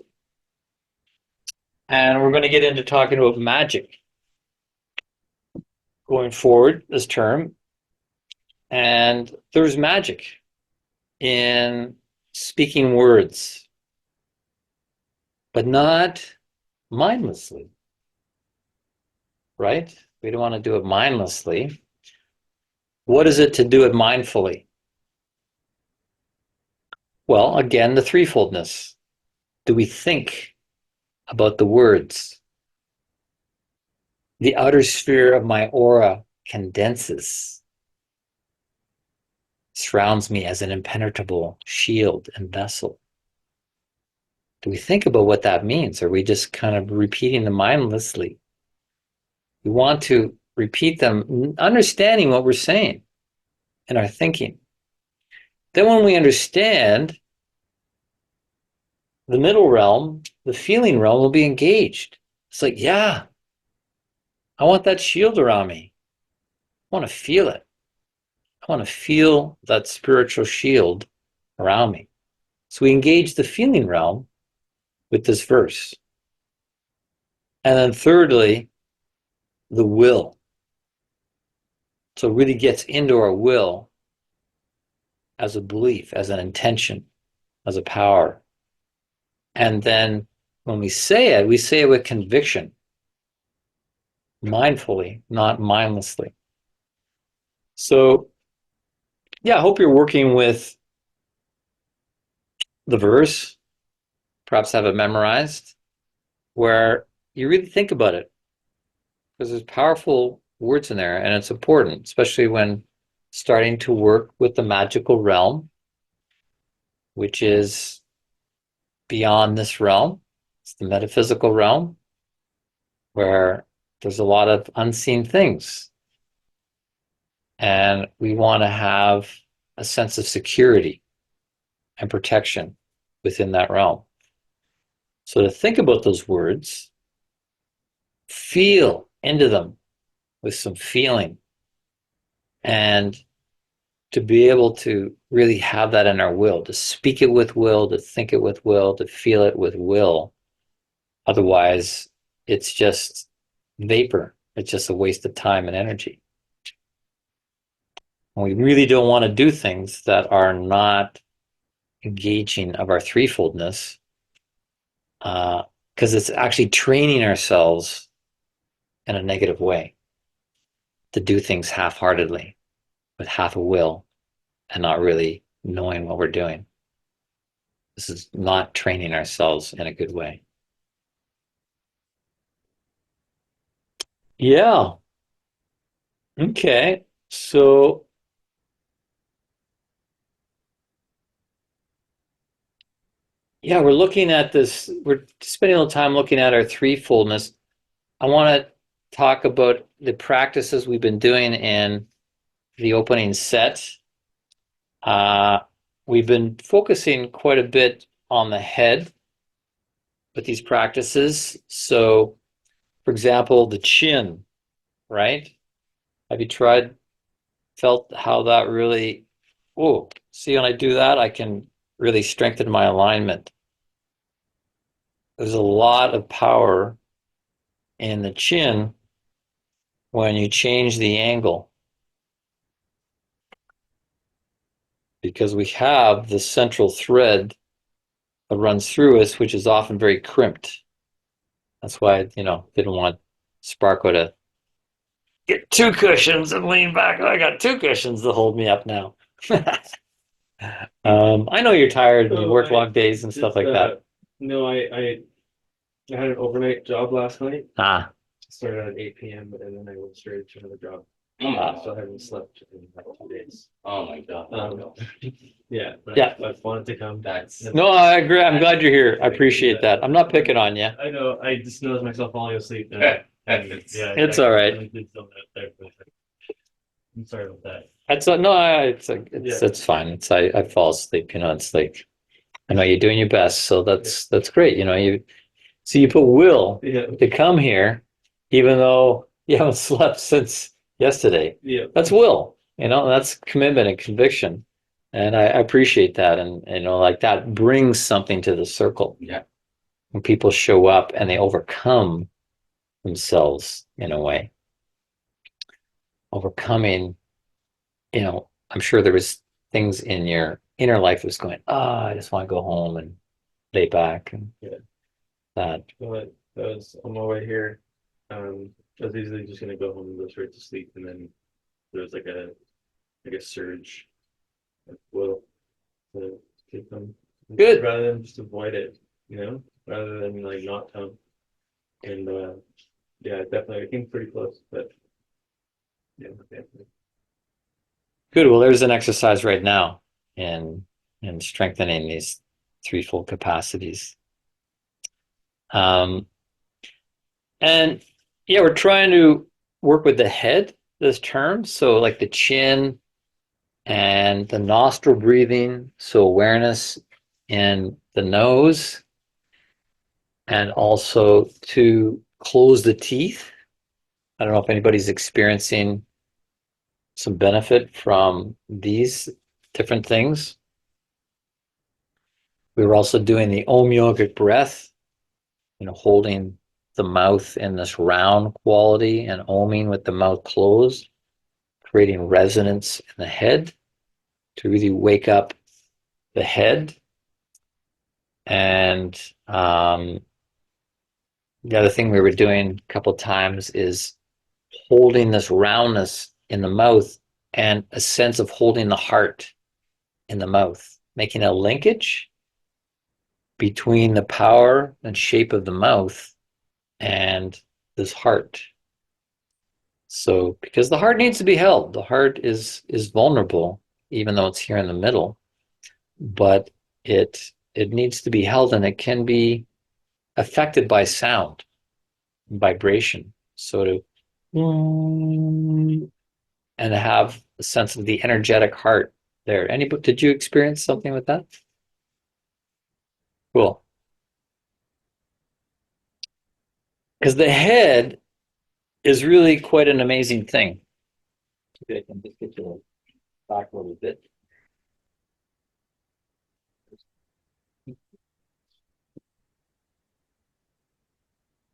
And we're going to get into talking about magic going forward this term. And there's magic in speaking words, but not mindlessly, right? We don't want to do it mindlessly. What is it to do it mindfully? Well, again, the threefoldness. Do we think about the words? The outer sphere of my aura condenses, surrounds me as an impenetrable shield and vessel. Do we think about what that means? Or are we just kind of repeating them mindlessly? We want to repeat them, understanding what we're saying in our thinking. Then when we understand, the middle realm, the feeling realm, will be engaged. It's like, yeah, I want that shield around me. I want to feel it. I want to feel that spiritual shield around me. So we engage the feeling realm with this verse. And then thirdly, the will. So it really gets into our will as a belief, as an intention, as a power. And then when we say it with conviction, mindfully, not mindlessly. So, yeah, I hope you're working with the verse, perhaps have it memorized, where you really think about it, because there's powerful words in there, and it's important, especially when starting to work with the magical realm, which is beyond this realm. It's the metaphysical realm, where there's a lot of unseen things. And we want to have a sense of security and protection within that realm. So to think about those words, feel into them with some feeling, and to be able to really have that in our will, to speak it with will, to think it with will, to feel it with will. Otherwise, it's just vapor. It's just a waste of time and energy. And we really don't want to do things that are not engaging of our threefoldness, because it's actually training ourselves in a negative way, to do things half-heartedly with half a will and not really knowing what we're doing. This is not training ourselves in a good way. Yeah. Okay. So yeah, we're looking at this, we're spending a little time looking at our threefoldness. I want to talk about the practices we've been doing in the opening set. Uh, we've been focusing quite a bit on the head with these practices. So, for example, the chin, right? Have you felt how that really, oh, see, when I do that, I can really strengthen my alignment. There's a lot of power in the chin when you change the angle, because we have the central thread that runs through us, which is often very crimped. That's why, didn't want Sparko to get two cushions and lean back. I got two cushions to hold me up now. I know you're tired and you work long days and stuff like that. No, I had an overnight job last night. Ah, Started at 8 p.m. and then I went straight to another job. Oh my, So I haven't slept in like 2 days. oh my God. Yeah, but Yeah. I've wanted to come. That's, no, I agree. I'm glad you're here. I appreciate that. I'm not picking on you. I know. I just noticed myself falling asleep. It's all right. I did something out there, but I'm sorry about that. It's fine. I fall asleep. It's like I know you're doing your best, so that's great. You put will Yeah, to come here, even though you haven't slept since yesterday. yeah. That's will. That's commitment and conviction, and I appreciate that. And like that brings something to the circle. yeah, When people show up and they overcome themselves in a way, overcoming. I'm sure there was things in your inner life that was going, I just want to go home and lay back and Yeah. that. But that was on my way here. I was easily just gonna go home and go straight to sleep, and then there was like a surge of will to come. Good. Rather than just avoid it, rather than like not come. And yeah, definitely I came pretty close, but yeah, definitely. Good. Well, there's an exercise right now in strengthening these threefold capacities. And yeah, we're trying to work with the head this term. So like the chin and the nostril breathing. So awareness in the nose, and also to close the teeth. I don't know if anybody's experiencing some benefit from these different things. We were also doing the Om yogic breath, holding the mouth in this round quality and oming with the mouth closed, creating resonance in the head to really wake up the head. And the other thing we were doing a couple of times is holding this roundness in the mouth and a sense of holding the heart in the mouth, making a linkage between the power and shape of the mouth and this heart. So, because the heart needs to be held, the heart is vulnerable, even though it's here in the middle, but it needs to be held, and it can be affected by sound, vibration. So to and have a sense of the energetic heart there. Did you experience something with that? Cool. Because the head is really quite an amazing thing. Maybe I can just get you back a little bit.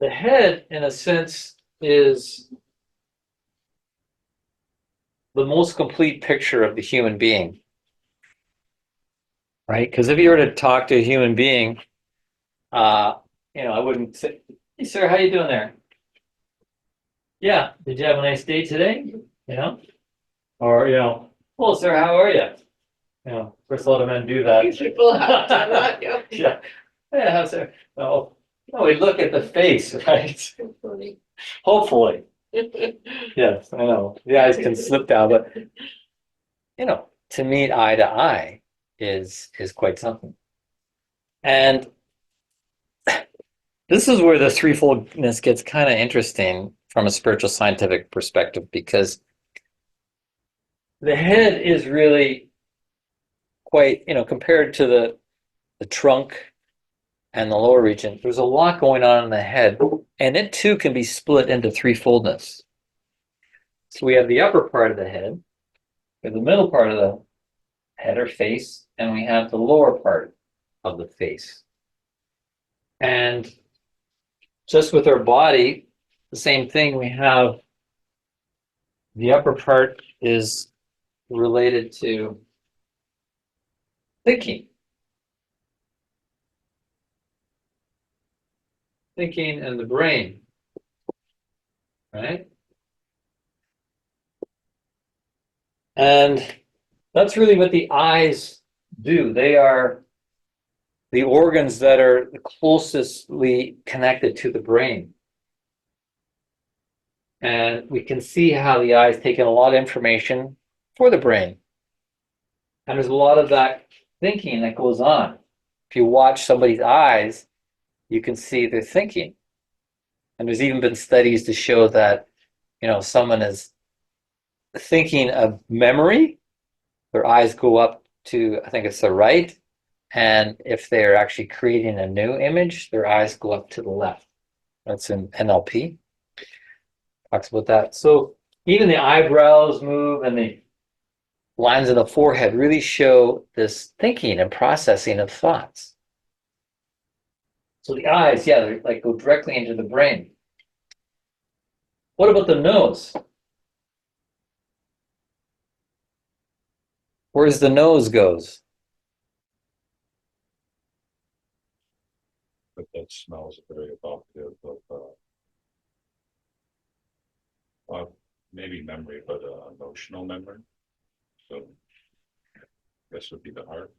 The head, in a sense, is the most complete picture of the human being, right? Because if you were to talk to a human being, I wouldn't say, "Hey, sir, how you doing there?" yeah, did you have a nice day today? You know? Or, well, sir, how are you? First a lot of men do that. People have done that, yeah. Yeah, yeah, how's it? No, no, we look at the face, right? Funny. Hopefully, yes, I know, the eyes can slip down, but to meet eye to eye is quite something. And this is where the threefoldness gets kind of interesting from a spiritual scientific perspective, because the head is really quite, compared to the trunk and the lower region, there's a lot going on in the head, and it too can be split into threefoldness. So we have the upper part of the head, we have the middle part of the head or face, and we have the lower part of the face. And just with our body, the same thing, we have the upper part is related to thinking. Thinking and the brain, right? And that's really what the eyes do. They are the organs that are closestly connected to the brain. And we can see how the eyes take in a lot of information for the brain. And there's a lot of that thinking that goes on. If you watch somebody's eyes, you can see their thinking. And there's even been studies to show that, someone is thinking of memory, their eyes go up to, I think it's the right. And if they're actually creating a new image, their eyes go up to the left. That's in NLP. Talks about that. So even the eyebrows move and the lines of the forehead really show this thinking and processing of thoughts. So the eyes, yeah, they like go directly into the brain. What about the nose? Where's the nose goes? But that smells very evocative of, maybe memory, but emotional memory. So this would be the heart.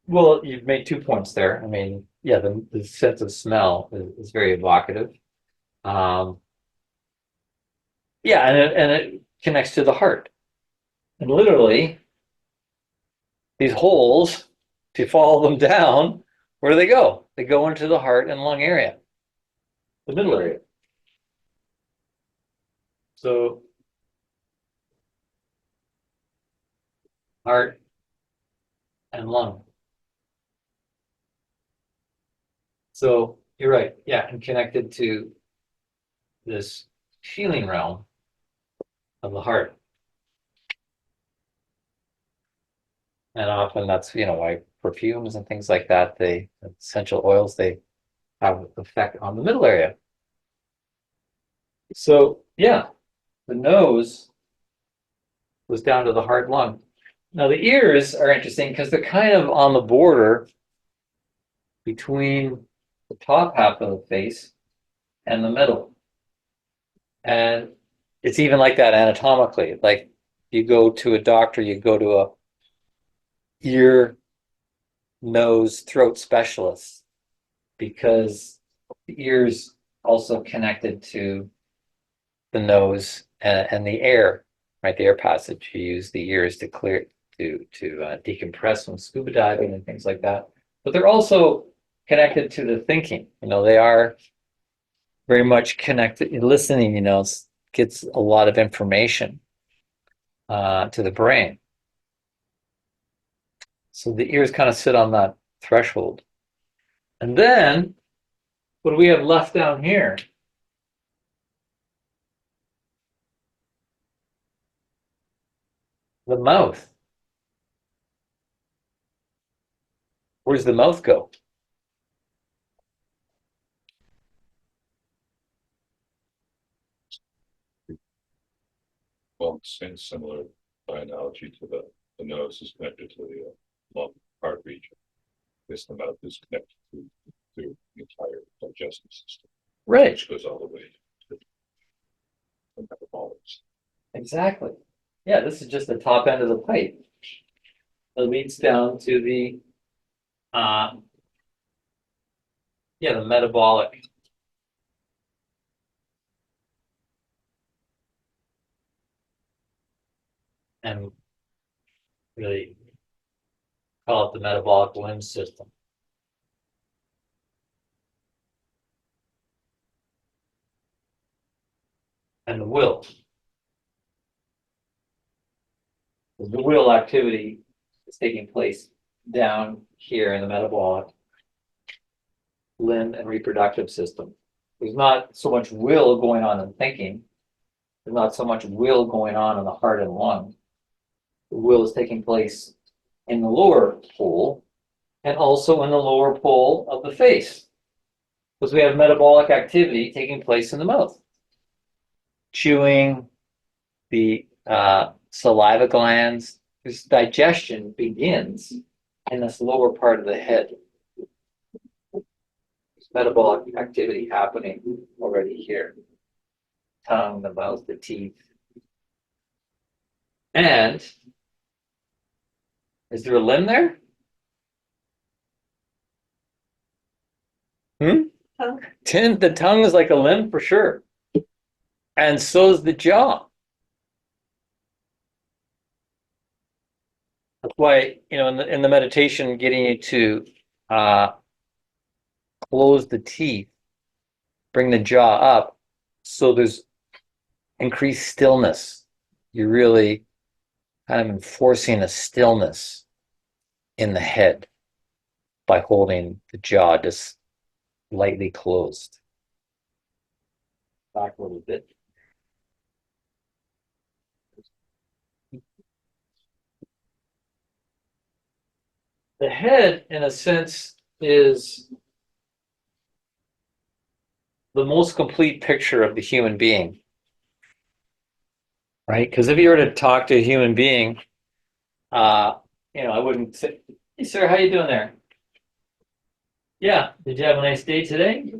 Well, you've made 2 points there. I mean, yeah, the sense of smell is very evocative. Yeah, and it connects to the heart. And literally, these holes, if you follow them down, where do they go? They go into the heart and lung area, the middle area. So, heart and lung. So, you're right. Yeah, and connected to this feeling realm of the heart. And often that's, why perfumes and things like that, essential oils, they have an effect on the middle area. So, yeah, the nose was down to the heart lung. Now, the ears are interesting because they're kind of on the border between the top half of the face and the middle. And it's even like that anatomically. Like you go to a doctor, you go to a ear, nose, throat specialist because the ears also connected to the nose and the air, right? The air passage. You use the ears to clear to decompress from scuba diving and things like that. But they're also connected to the thinking. They are very much connected. Listening, gets a lot of information to the brain. So the ears kind of sit on that threshold. And then, what do we have left down here? The mouth. Where's the mouth go? Well, it's similar by analogy to the nose is connected to the lung heart region. This the mouth is connected to the entire digestive system. Right, which goes all the way to the metabolics. exactly. Yeah, this is just the top end of the pipe. It leads down to the, uh, yeah, the metabolic. And really call it the metabolic limb system. And the will. The will activity is taking place down here in the metabolic limb and reproductive system. There's not so much will going on in thinking. There's not so much will going on in the heart and lung. The will is taking place in the lower pole and also in the lower pole of the face. Because we have metabolic activity taking place in the mouth. Chewing, the saliva glands, this digestion begins in this lower part of the head. There's metabolic activity happening already here. Tongue, the mouth, the teeth. And is there a limb there? Tongue. The tongue is like a limb for sure. And so is the jaw. That's why, in the meditation, getting you to close the teeth, bring the jaw up, so there's increased stillness. You're really kind of enforcing a stillness in the head by holding the jaw just lightly closed. Back a little bit. The head, in a sense, is the most complete picture of the human being. Right? Because if you were to talk to a human being, I wouldn't say, "Hey, sir, how you doing there? Yeah, did you have a nice day today?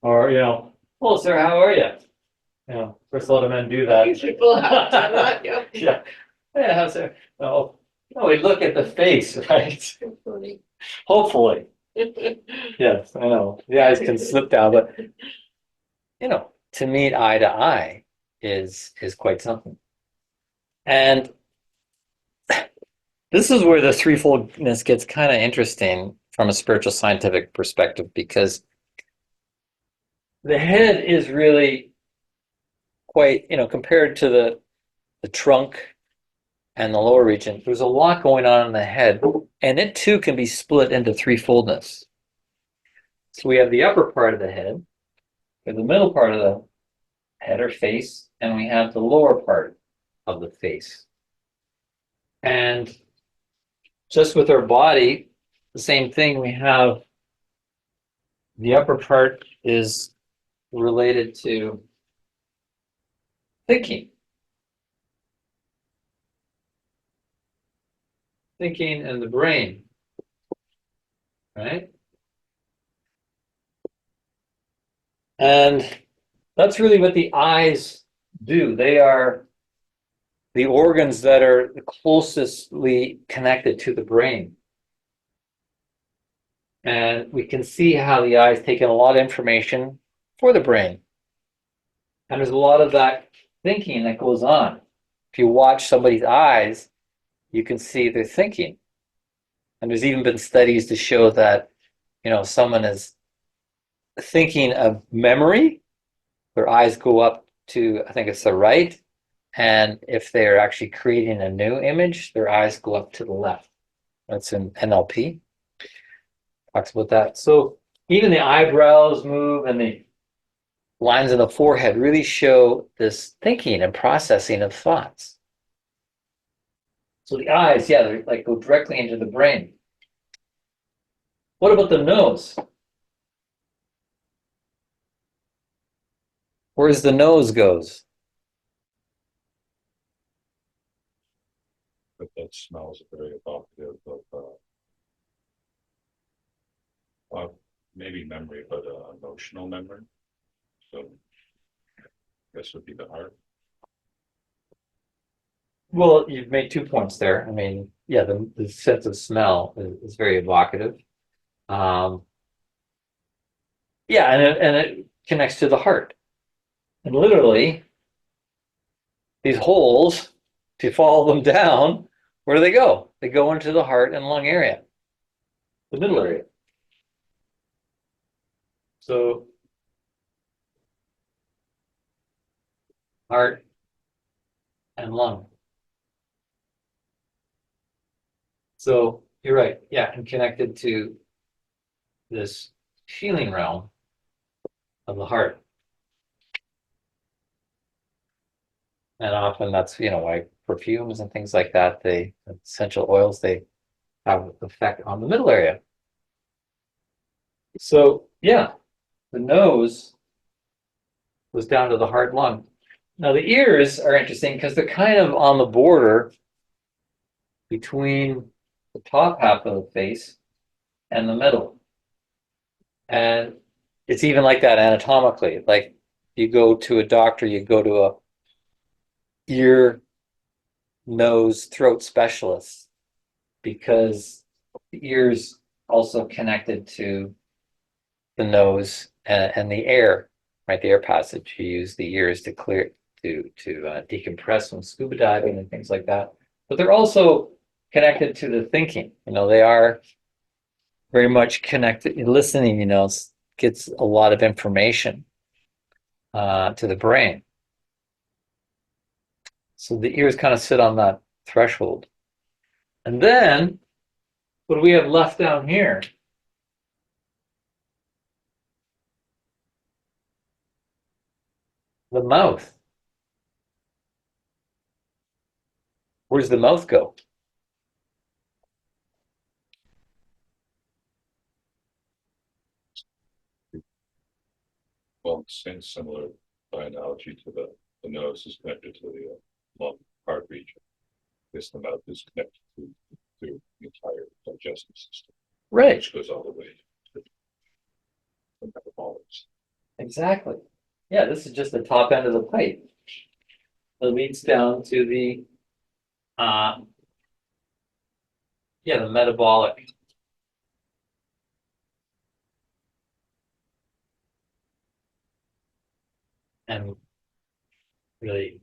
Or, well, sir, how are you? First a lot of men do that. People have done that, yeah. Yeah. Yeah, how's it? No, we look at the face, right? Funny. Hopefully. Yes, I know. The eyes can slip down, but to meet eye to eye is quite something. And this is where the threefoldness gets kind of interesting from a spiritual scientific perspective, because the head is really quite, compared to the trunk and the lower region, there's a lot going on in the head, and it too can be split into threefoldness. So we have the upper part of the head, we have the middle part of the head or face, and we have the lower part of the face. And just with our body, the same thing, we have the upper part is related to thinking. Thinking and the brain, right? And that's really what the eyes do. They are the organs that are the closestly connected to the brain. And we can see how the eyes take in a lot of information for the brain. And there's a lot of that thinking that goes on. If you watch somebody's eyes, you can see their thinking. And there's even been studies to show that, someone is thinking of memory, their eyes go up to, I think it's the right. And if they're actually creating a new image, their eyes go up to the left. That's in NLP. Talks about that. So even the eyebrows move and the lines in the forehead really show this thinking and processing of thoughts. So the eyes, yeah, they like go directly into the brain. What about the nose? Where's the nose goes? But that smells very evocative of maybe memory, but emotional memory. So this would be the heart. Well, you've made 2 points there. I mean, yeah, the sense of smell is very evocative. Um, yeah, and it connects to the heart. And literally, these holes, if you follow them down, where do they go? They go into the heart and lung area, the middle area. So, heart and lung. So you're right. Yeah, and connected to this feeling realm of the heart. And often that's, why perfumes and things like that, essential oils, they have effect on the middle area. So yeah, the nose was down to the heart lung. Now the ears are interesting because they're kind of on the border between the top half of the face and the middle. And it's even like that anatomically. Like you go to a doctor, you go to a ear, nose, throat specialist because the ears also connected to the nose and the air, right? The air passage. You use the ears to clear to decompress from scuba diving and things like that. But they're also connected to the thinking. They are very much connected. Listening, gets a lot of information to the brain. So the ears kind of sit on that threshold. And then what do we have left down here? The mouth. Where's the mouth go? Well, same similar by analogy to the nose is connected to the lung heart region. This the mouth is connected to the entire digestive system, Right. which goes all the way to the metabolics. Exactly. Yeah, this is just the top end of the pipe. It leads down to the the metabolic. And really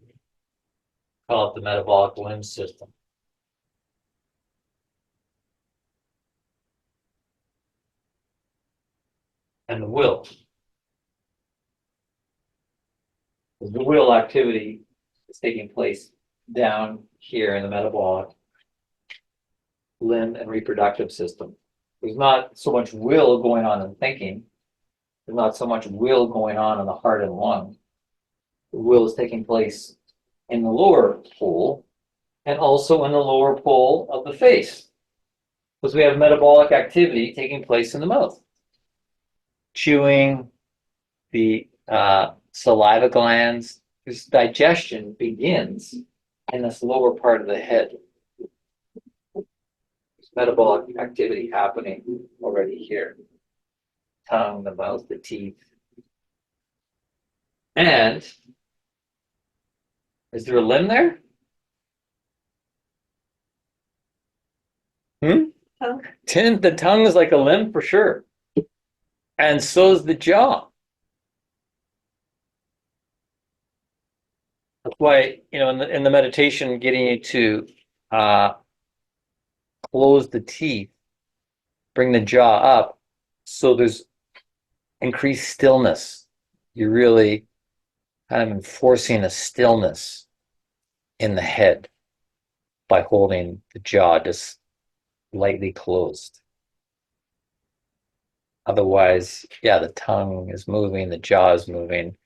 call it the metabolic limb system. And the will. The will activity is taking place down here in the metabolic limb and reproductive system. There's not so much will going on in thinking. There's not so much will going on in the heart and lung. The will is taking place in the lower pole and also in the lower pole of the face. Because we have metabolic activity taking place in the mouth. Chewing, the saliva glands, this digestion begins in this lower part of the head. There's metabolic activity happening already here. Tongue, the mouth, the teeth. And is there a limb there? Tongue. The tongue is like a limb for sure. And so is the jaw. That's why, in the meditation, getting you to close the teeth, bring the jaw up, so there's increased stillness. You're really kind of enforcing a stillness in the head by holding the jaw just lightly closed. Otherwise, the tongue is moving, the jaw is moving,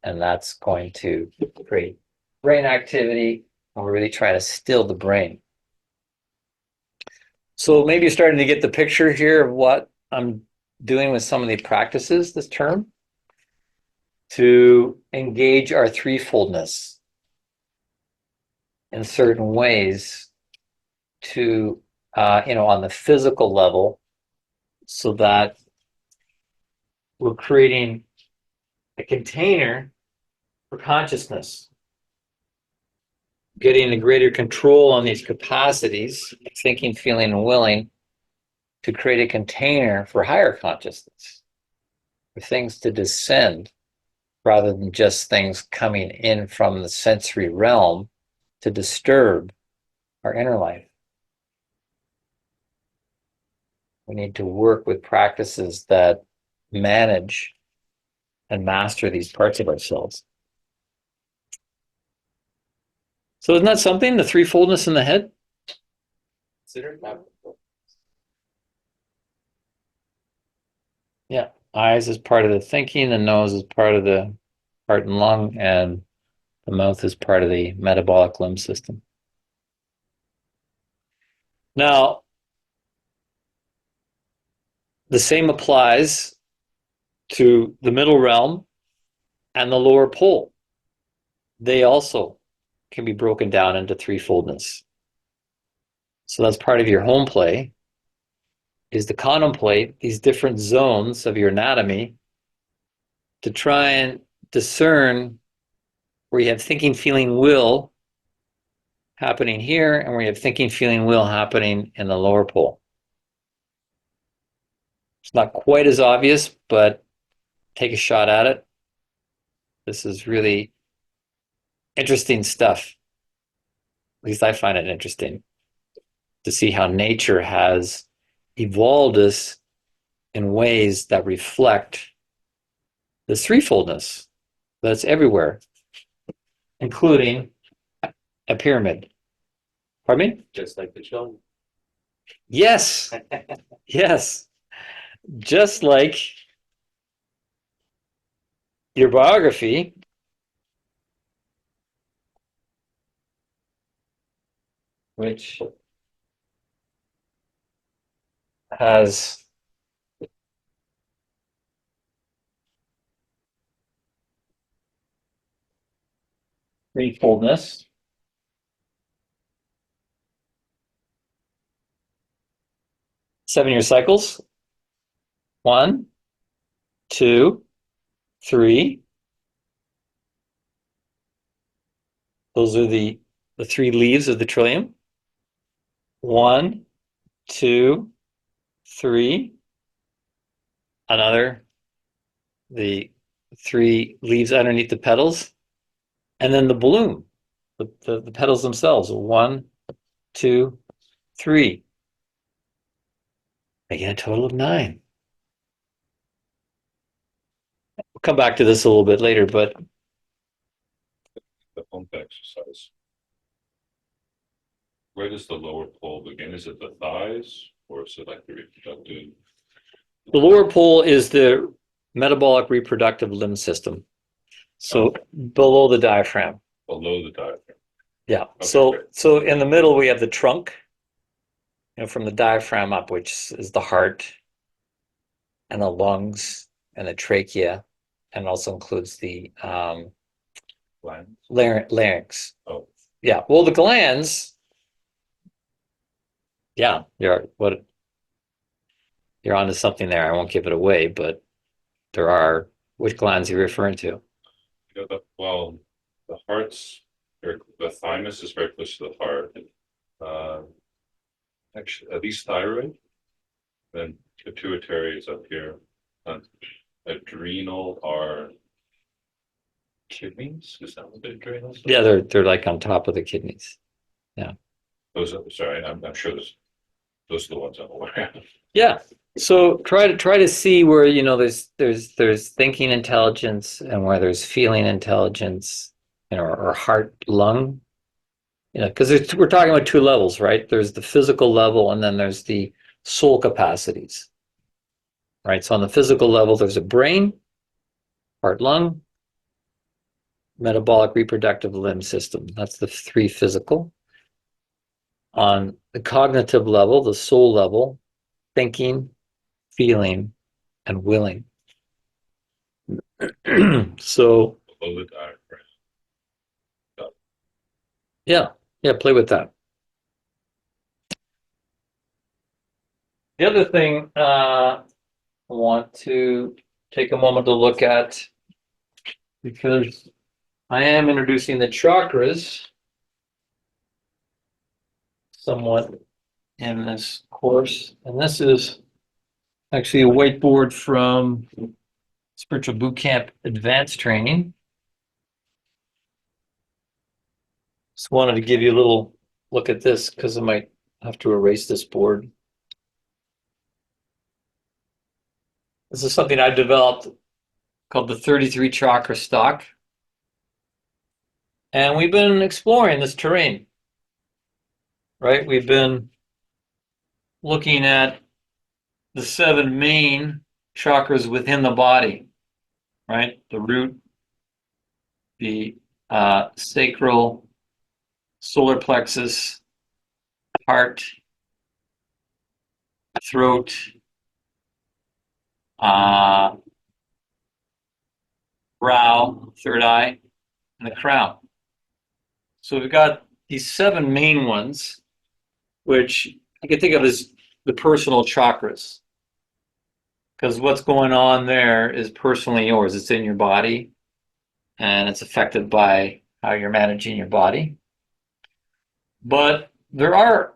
and that's going to create brain activity. And we're really trying to still the brain. So maybe you're starting to get the picture here of what I'm doing with some of the practices this term to engage our threefoldness in certain ways to, on the physical level, so that we're creating a container for consciousness, getting a greater control on these capacities, thinking, feeling, and willing, to create a container for higher consciousness, for things to descend rather than just things coming in from the sensory realm to disturb our inner life. We need to work with practices that manage and master these parts of ourselves. So isn't that something, the threefoldness in the head? Consider that. Yeah. Eyes is part of the thinking, the nose is part of the heart and lung, and the mouth is part of the metabolic limb system. Now, the same applies to the middle realm and the lower pole. They also can be broken down into threefoldness. So that's part of your home play, is to contemplate these different zones of your anatomy to try and discern where you have thinking, feeling, will happening here and where you have thinking, feeling, will happening in the lower pole. It's not quite as obvious, but take a shot at it. This is really interesting stuff. At least I find it interesting to see how nature has evolved us in ways that reflect this threefoldness that's everywhere, including a pyramid. Pardon me? Just like the show. Yes. Yes. Just like your biography, which has threefoldness. Seven-year cycles. 1, 2, 3. Those are the three leaves of the trillium. 1, 2, 3. Another, the three leaves underneath the petals. And then the bloom, the petals themselves. 1, 2, 3. Making a total of 9. We'll come back to this a little bit later, but The pump exercise. Where does the lower pole begin? Is it the thighs or is it like the reproductive? the lower pole is the metabolic reproductive limb system. So below the diaphragm. Below the diaphragm? Yeah. Okay, So great. so in the middle we have the trunk, from the diaphragm up, which is the heart and the lungs and the trachea, and also includes the Glands? larynx. Oh, Yeah. Well, the glands. Yeah, you're onto something there. I won't give it away, but there are. Which glands are you referring to? well, the heart's, or the thymus is very close to the heart. Actually, at least thyroid. Then pituitary is up here. Adrenal are kidneys. Is that what the adrenals are? Yeah, they're like on top of the kidneys. Those are, sorry, I'm sure those are the ones I'm aware of. Yeah. So try to see where there's thinking intelligence and where there's feeling intelligence, or heart lung. Because we're talking about two levels, right? There's the physical level and then there's the soul capacities. Right. So on the physical level, there's a brain, heart, lung, metabolic reproductive limb system. That's the three physical. On the cognitive level, the soul level, thinking, feeling, and willing. So Below the diaphragm. yeah, play with that. The other thing I want to take a moment to look at, because I am introducing the chakras somewhat in this course. And this is actually a whiteboard from Spiritual Bootcamp Advanced Training. Just wanted to give you a little look at this because I might have to erase this board. This is something I developed called the 33 chakra stock. And we've been exploring this terrain, right? We've been looking at the 7 main chakras within the body, right? The root, the sacral, solar plexus, heart, throat, brow, third eye, and the crown. So we've got these 7 main ones, which you can think of as the personal chakras. Because what's going on there is personally yours. It's in your body, and it's affected by how you're managing your body. But there are,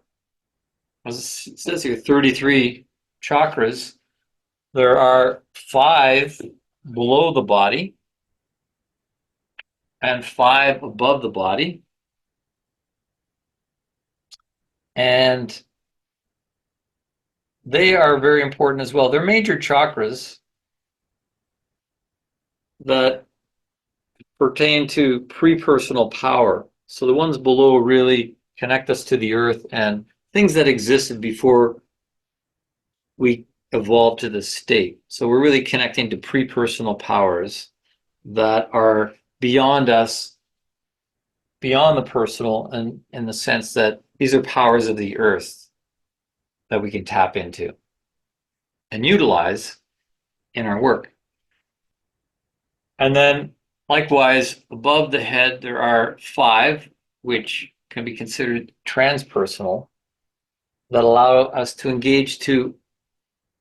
as it says here, 33 chakras. There are 5 below the body and 5 above the body. And they are very important as well. They're major chakras that pertain to pre-personal power. So the ones below really connect us to the earth and things that existed before we evolved to this state. So we're really connecting to pre-personal powers that are beyond us, beyond the personal, and in the sense that these are powers of the earth that we can tap into and utilize in our work. And then likewise, above the head, there are 5, which can be considered transpersonal, that allow us to engage to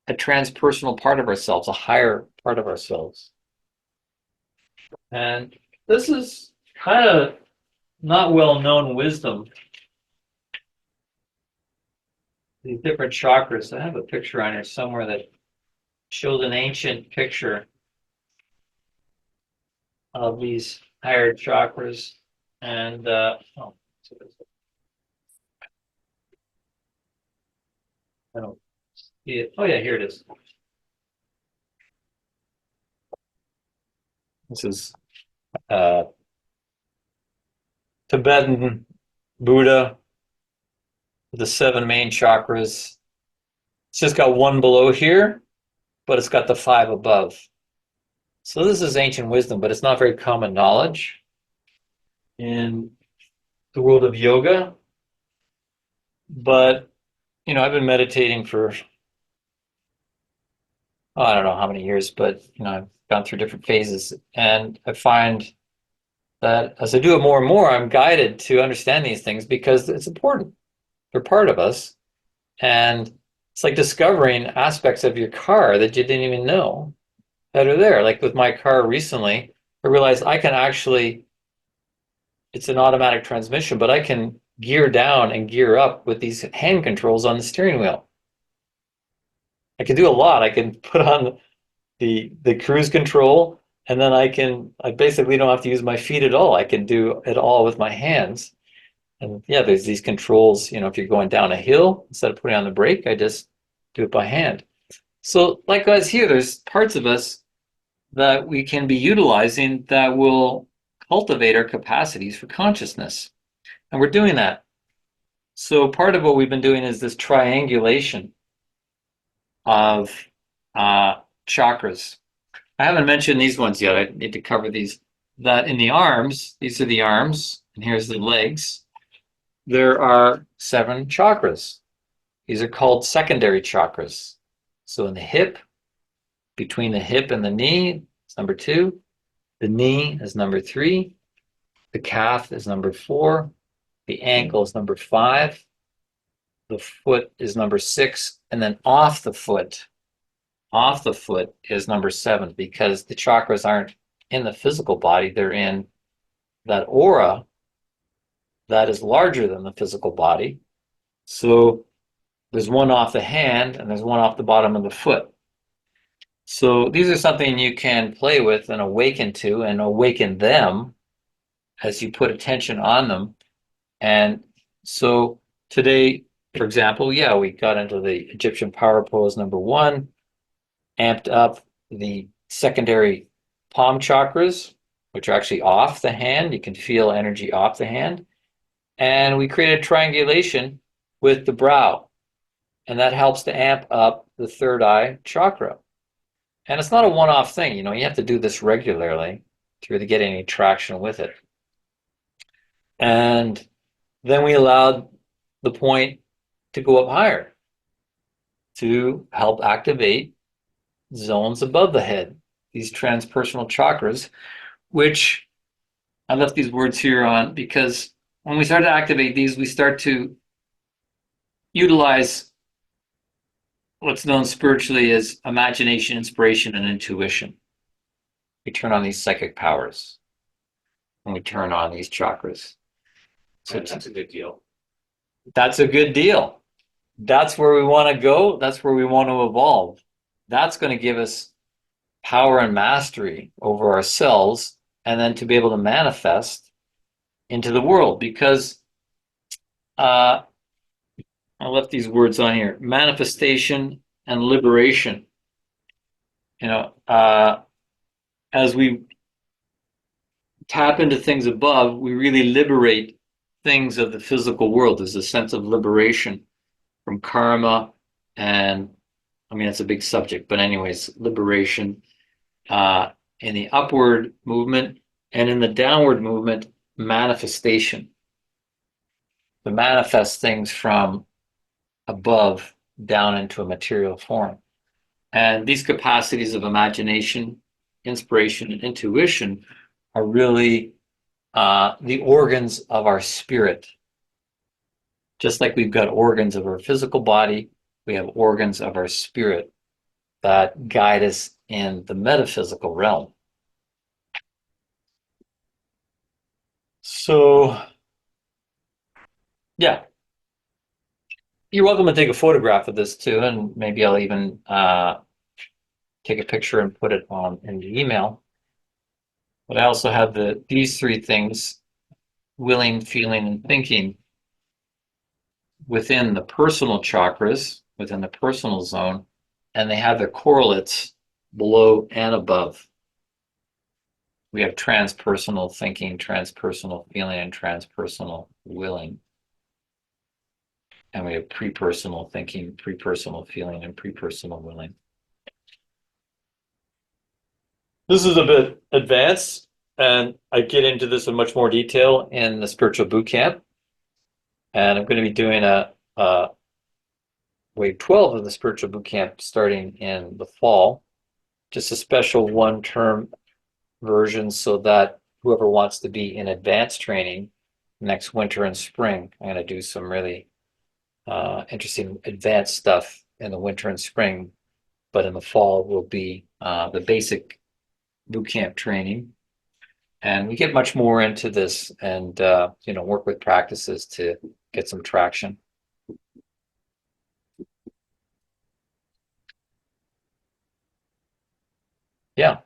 a transpersonal part of ourselves, a higher part of ourselves. And this is kind of not well-known wisdom. These different chakras. I have a picture on here somewhere that shows an ancient picture of these higher chakras. And I don't see it. Oh yeah, here it is. This is Tibetan Buddha with the 7 main chakras. It's just got 1 below here, but it's got the 5 above. So this is ancient wisdom, but it's not very common knowledge in the world of yoga. But, I've been meditating for, I don't know how many years, but, I've gone through different phases. And I find that as I do it more and more, I'm guided to understand these things because it's important. They're part of us. And it's like discovering aspects of your car that you didn't even know that are there. Like with my car recently, I realized I can actually, it's an automatic transmission, but I can gear down and gear up with these hand controls on the steering wheel. I can do a lot. I can put on the cruise control, and then I basically don't have to use my feet at all. I can do it all with my hands. And yeah, there's these controls, if you're going down a hill, instead of putting on the brake, I just do it by hand. So likewise here, there's parts of us that we can be utilizing that will cultivate our capacities for consciousness. And we're doing that. So part of what we've been doing is this triangulation of chakras. I haven't mentioned these ones yet. I need to cover these. That in the arms, these are the arms, and here's the legs. There are 7 chakras. These are called secondary chakras. So in the hip, between the hip and the knee, it's number 2. The knee is number 3. The calf is number 4. The ankle is number 5. The foot is number 6. And then off the foot off the foot is number 7, because the chakras aren't in the physical body, they're in that aura that is larger than the physical body. So there's one off the hand and there's one off the bottom of the foot. So these are something you can play with and awaken to and awaken them as you put attention on them. And so today, for example, yeah, we got into the Egyptian power pose number 1, amped up the secondary palm chakras, which are actually off the hand. You can feel energy off the hand. And we created triangulation with the brow. And that helps to amp up the third eye chakra. And it's not a one-off thing, you have to do this regularly to really get any traction with it. And then we allowed the point to go up higher to help activate zones above the head, these transpersonal chakras, which I left these words here on because when we start to activate these, we start to utilize what's known spiritually as imagination, inspiration, and intuition. We turn on these psychic powers when we turn on these chakras. So That's a good deal. that's a good deal. That's where we want to go. That's where we want to evolve. That's going to give us power and mastery over ourselves, and then to be able to manifest into the world. Because I left these words on here: manifestation and liberation. As we tap into things above, we really liberate things of the physical world. There's a sense of liberation from karma, and I mean, it's a big subject, but anyways, liberation in the upward movement, and in the downward movement, manifestation. To manifest things from above down into a material form. And these capacities of imagination, inspiration, and intuition are really the organs of our spirit. Just like we've got organs of our physical body, we have organs of our spirit that guide us in the metaphysical realm. So, yeah. You're welcome to take a photograph of this too, and maybe I'll even take a picture and put it on in the email. But I also have these 3 things: willing, feeling, and thinking within the personal chakras, within the personal zone, and they have their correlates below and above. We have transpersonal thinking, transpersonal feeling, and transpersonal willing. And we have prepersonal thinking, prepersonal feeling, and prepersonal willing. This is a bit advanced, and I get into this in much more detail in the spiritual boot camp. And I'm going to be doing a wave 12 of the spiritual boot camp starting in the fall. Just a special 1-term version so that whoever wants to be in advanced training next winter and spring, I'm going to do some really interesting advanced stuff in the winter and spring, but in the fall will be the basic boot camp training. And we get much more into this and work with practices to get some traction. Yeah.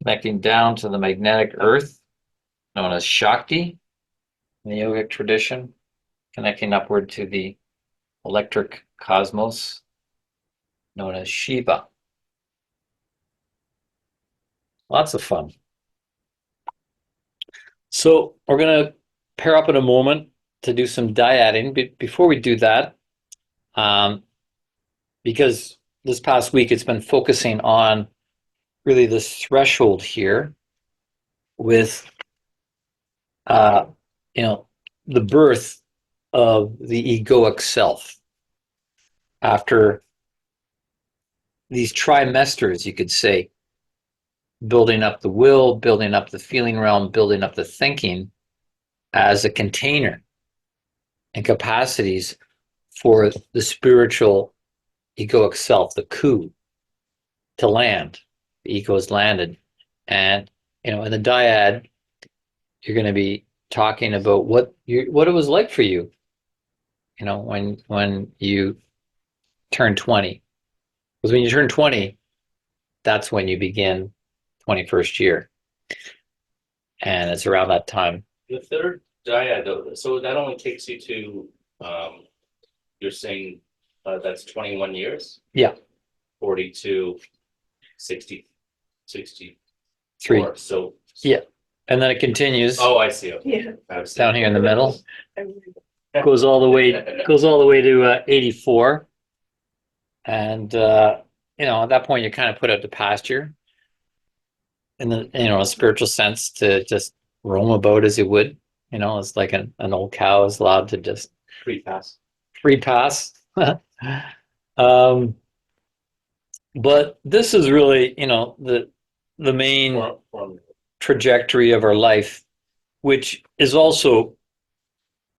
Connecting down to the magnetic earth, known as Shakti in the yogic tradition, connecting upward to the electric cosmos, known as Shiva. Lots of fun. So we're going to pair up in a moment to do some dyading. But before we do that, because this past week it's been focusing on really this threshold here with the birth of the egoic self after these trimesters, you could say, building up the will, building up the feeling realm, building up the thinking as a container and capacities for the spiritual egoic self, the coup, to land. The ego has landed. And, in the dyad, you're going to be talking about what it was like for you, when you turn 20. Because when you turn 20, that's when you begin 21st year. And it's around that time. The third dyad, though, so that only takes you to, you're saying that's 21 years? Yeah. 42, 60, 64. 3. So. Yeah. And then it continues Oh, I see. Okay. Yeah. I was down here in the middle. Every- Goes all the way to 84. And at that point you kind of put out to pasture in the a spiritual sense, to just roam about as you would. It's like an old cow is allowed to just free pass. free pass. But this is really, the main trajectory of our life, which is also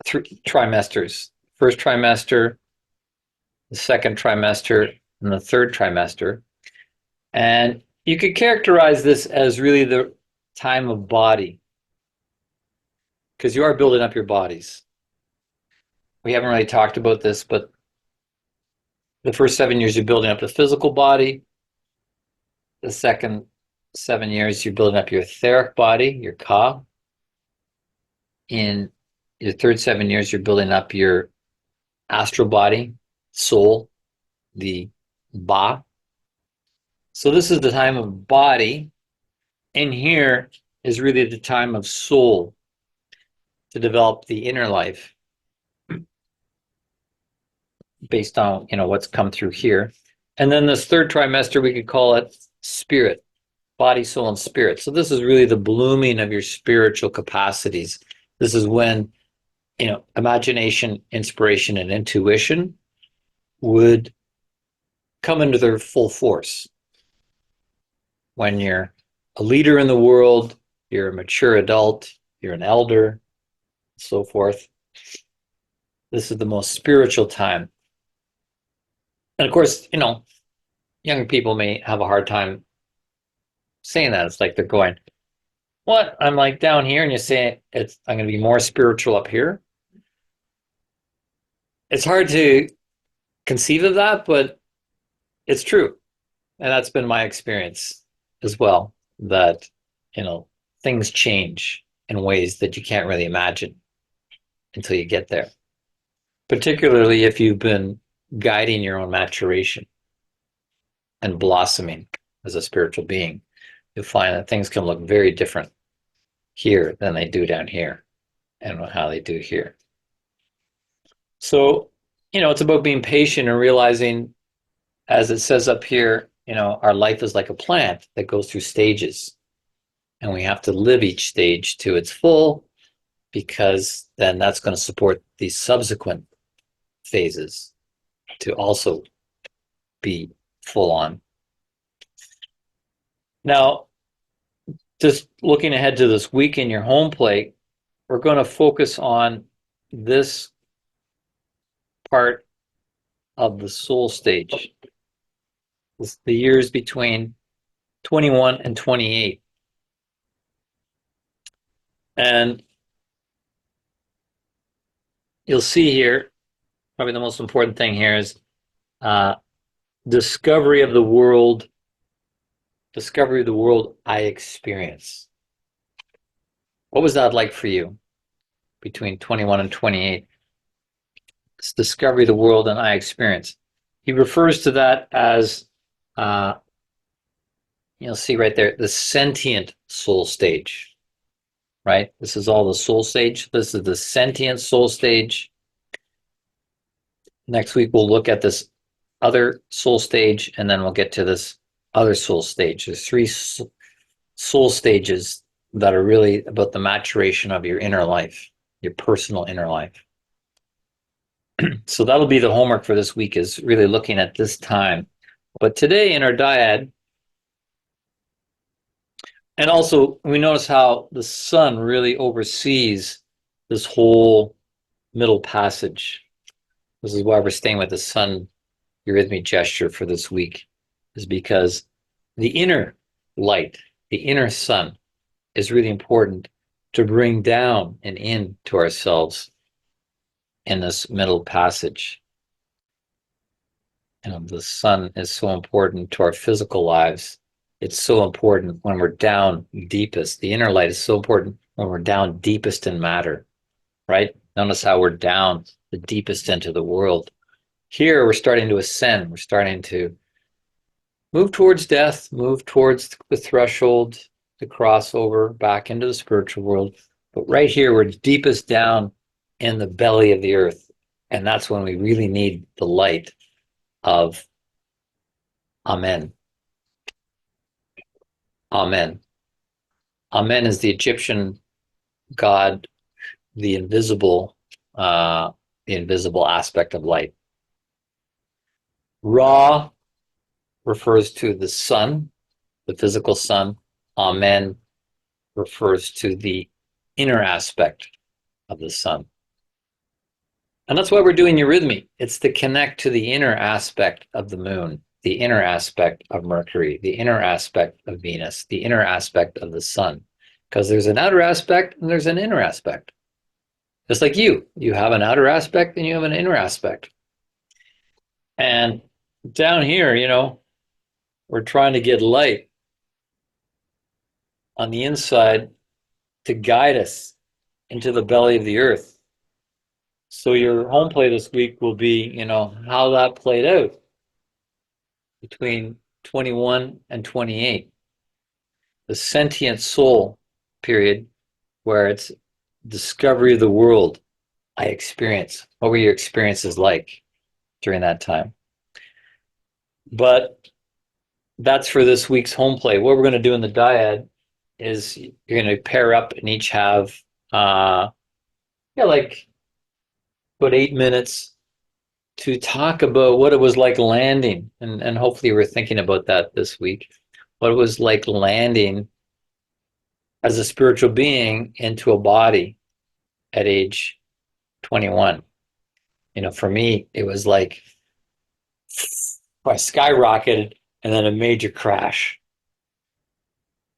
trimesters. First trimester, the second trimester, and the third trimester. And you could characterize this as really the time of body, because you are building up your bodies. We haven't really talked about this, but the first 7 years you're building up the physical body. The second 7 years you're building up your etheric body, your ka. In your third 7 years you're building up your astral body, soul, the ba. So this is the time of body, and here is really the time of soul to develop the inner life based on what's come through here. And then this third trimester, we could call it spirit, body, soul, and spirit. So this is really the blooming of your spiritual capacities. This is when imagination, inspiration, and intuition would come into their full force. When you're a leader in the world, you're a mature adult, you're an elder, so forth. This is the most spiritual time. And of course, young people may have a hard time saying that. It's like they're going, what? I'm like down here, and you say I'm going to be more spiritual up here. It's hard to conceive of that, but it's true. And that's been my experience as well, that, things change in ways that you can't really imagine until you get there. Particularly if you've been guiding your own maturation and blossoming as a spiritual being, you'll find that things can look very different here than they do down here and how they do here. So, it's about being patient and realizing, as it says up here, our life is like a plant that goes through stages, and we have to live each stage to its full, because then that's going to support the subsequent phases to also be full on. Now, just looking ahead to this week in your home plate, we're going to focus on this part of the soul stage. It's the years between 21 and 28. And you'll see here, probably the most important thing here is discovery of the world I experience. What was that like for you between 21 and 28? It's discovery of the world and I experience. He refers to that as, you'll see right there, the sentient soul stage, right? This is all the soul stage. This is the sentient soul stage. Next week, we'll look at this other soul stage, and then we'll get to this other soul stage. There's 3 soul stages that are really about the maturation of your inner life, your personal inner life. So that'll be the homework for this week, is really looking at this time. But today in our dyad, and also we notice how the sun really oversees this whole middle passage. This is why we're staying with the sun eurythmy gesture for this week is because the inner light, the inner sun, is really important to bring down and in to ourselves in this middle passage. The sun is so important to our physical lives. It's so important when we're down deepest. The inner light is so important when we're down deepest in matter, right? Notice how we're down the deepest into the world. Here, we're starting to ascend. We're starting to move towards death, move towards the threshold, the crossover back into the spiritual world. But right here, we're deepest down in the belly of the earth. And that's when we really need the light of Amen. Amen. Amen is the Egyptian god, the invisible aspect of light. Ra refers to the sun, the physical sun. Amen refers to the inner aspect of the sun. And that's why we're doing eurythmy. It's to connect to the inner aspect of the moon, the inner aspect of Mercury, the inner aspect of Venus, the inner aspect of the sun. Because there's an outer aspect and there's an inner aspect. Just like you have an outer aspect and you have an inner aspect. And down here, we're trying to get light on the inside to guide us into the belly of the earth. So your home play this week will be, how that played out between 21 and 28. The sentient soul period, where it's discovery of the world. I experience. What were your experiences like during that time? But that's for this week's home play. What we're going to do in the dyad is you're going to pair up and each have, like about 8 minutes to talk about what it was like landing. And hopefully we're thinking about that this week. What it was like landing as a spiritual being into a body at age 21. For me, it was like I skyrocketed and then a major crash.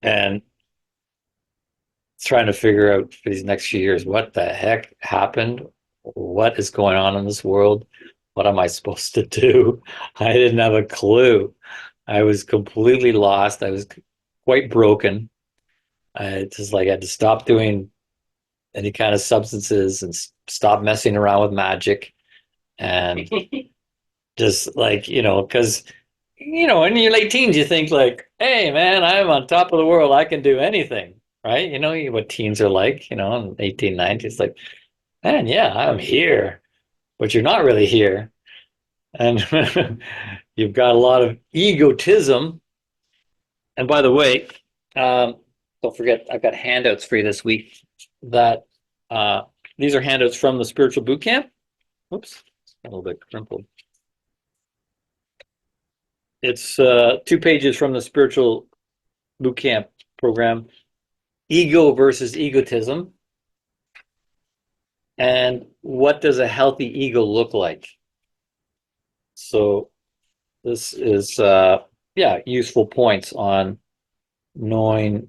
And trying to figure out for these next few years, what the heck happened? What is going on in this world? What am I supposed to do? I didn't have a clue. I was completely lost. I was quite broken. I just had to stop doing any kind of substances and stop messing around with magic. And just because, in your late teens, you think hey, man, I'm on top of the world. I can do anything, right? What teens are like, in 1890s, man, yeah, I'm here, but you're not really here. And you've got a lot of egotism. And by the way, don't forget, I've got handouts for you this week that these are handouts from the Spiritual Boot Camp. Oops, a little bit crumpled. It's 2 pages from the Spiritual Boot Camp program, Ego versus Egotism. And what does a healthy ego look like? So this is, useful points on knowing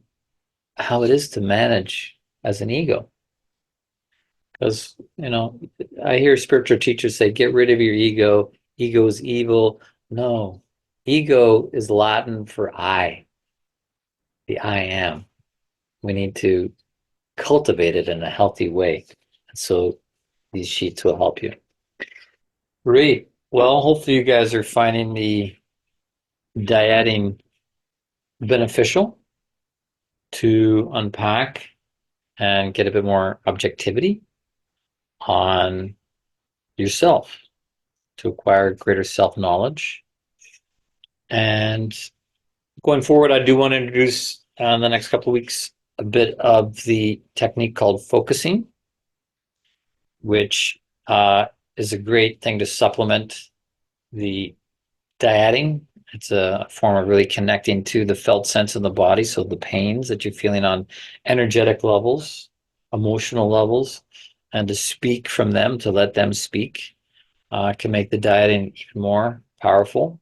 how it is to manage as an ego. Because, I hear spiritual teachers say, get rid of your ego. Ego is evil. No, ego is Latin for I, the I am. We need to cultivate it in a healthy way. So these sheets will help you. Great. Well, hopefully you guys are finding the dyading beneficial to unpack and get a bit more objectivity on yourself, to acquire greater self-knowledge. And going forward, I do want to introduce in the next couple of weeks a bit of the technique called focusing, which is a great thing to supplement the dyading. It's a form of really connecting to the felt sense in the body, so the pains that you're feeling on energetic levels, emotional levels, and to speak from them, to let them speak, can make the dyading even more powerful.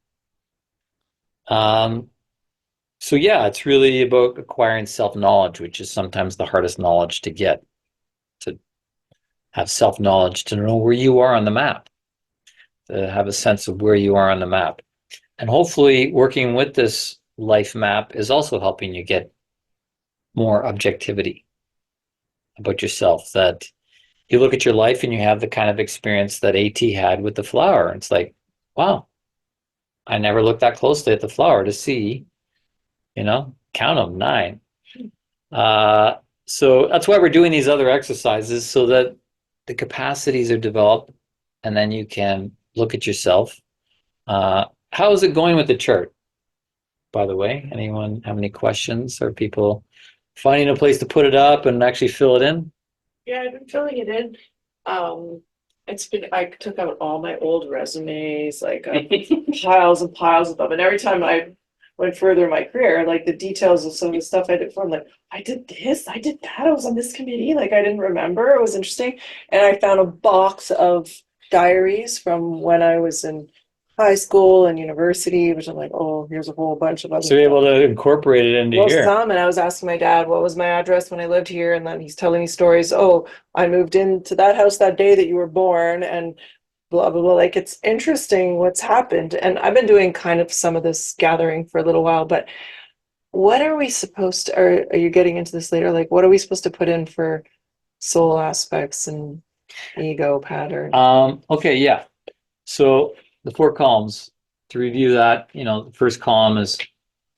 So yeah, it's really about acquiring self-knowledge, which is sometimes the hardest knowledge to get, to have self-knowledge, to know where you are on the map, to have a sense of where you are on the map. And hopefully working with this life map is also helping you get more objectivity about yourself, that you look at your life and you have the kind of experience that AT had with the flower. It's like, wow, I never looked that closely at the flower to see, count them, 9. So that's why we're doing these other exercises, so that the capacities are developed, and then you can look at yourself. How is it going with the chart, by the way? Anyone have any questions? Are people finding a place to put it up and actually fill it in? Yeah, I've been filling it in. I took out all my old resumes, like piles and piles of them. And every time I went further in my career, like the details of some of the stuff I did for them, like I did this, I did that, I was on this committee, like I didn't remember. It was interesting. And I found a box of diaries from when I was in high school and university, which I'm like, oh, here's a whole bunch of other So you're able to incorporate it into most here. some, and I was asking my dad what was my address when I lived here, and then he's telling me stories. Oh, I moved into that house that day that you were born, and blah blah blah. Like, it's interesting what's happened, and I've been doing kind of some of this gathering for a little while. But what are we supposed to? Are you getting into this later? Like, what are we supposed to put in for soul aspects and ego pattern? Okay, yeah. So the 4 columns, to review that, the first column is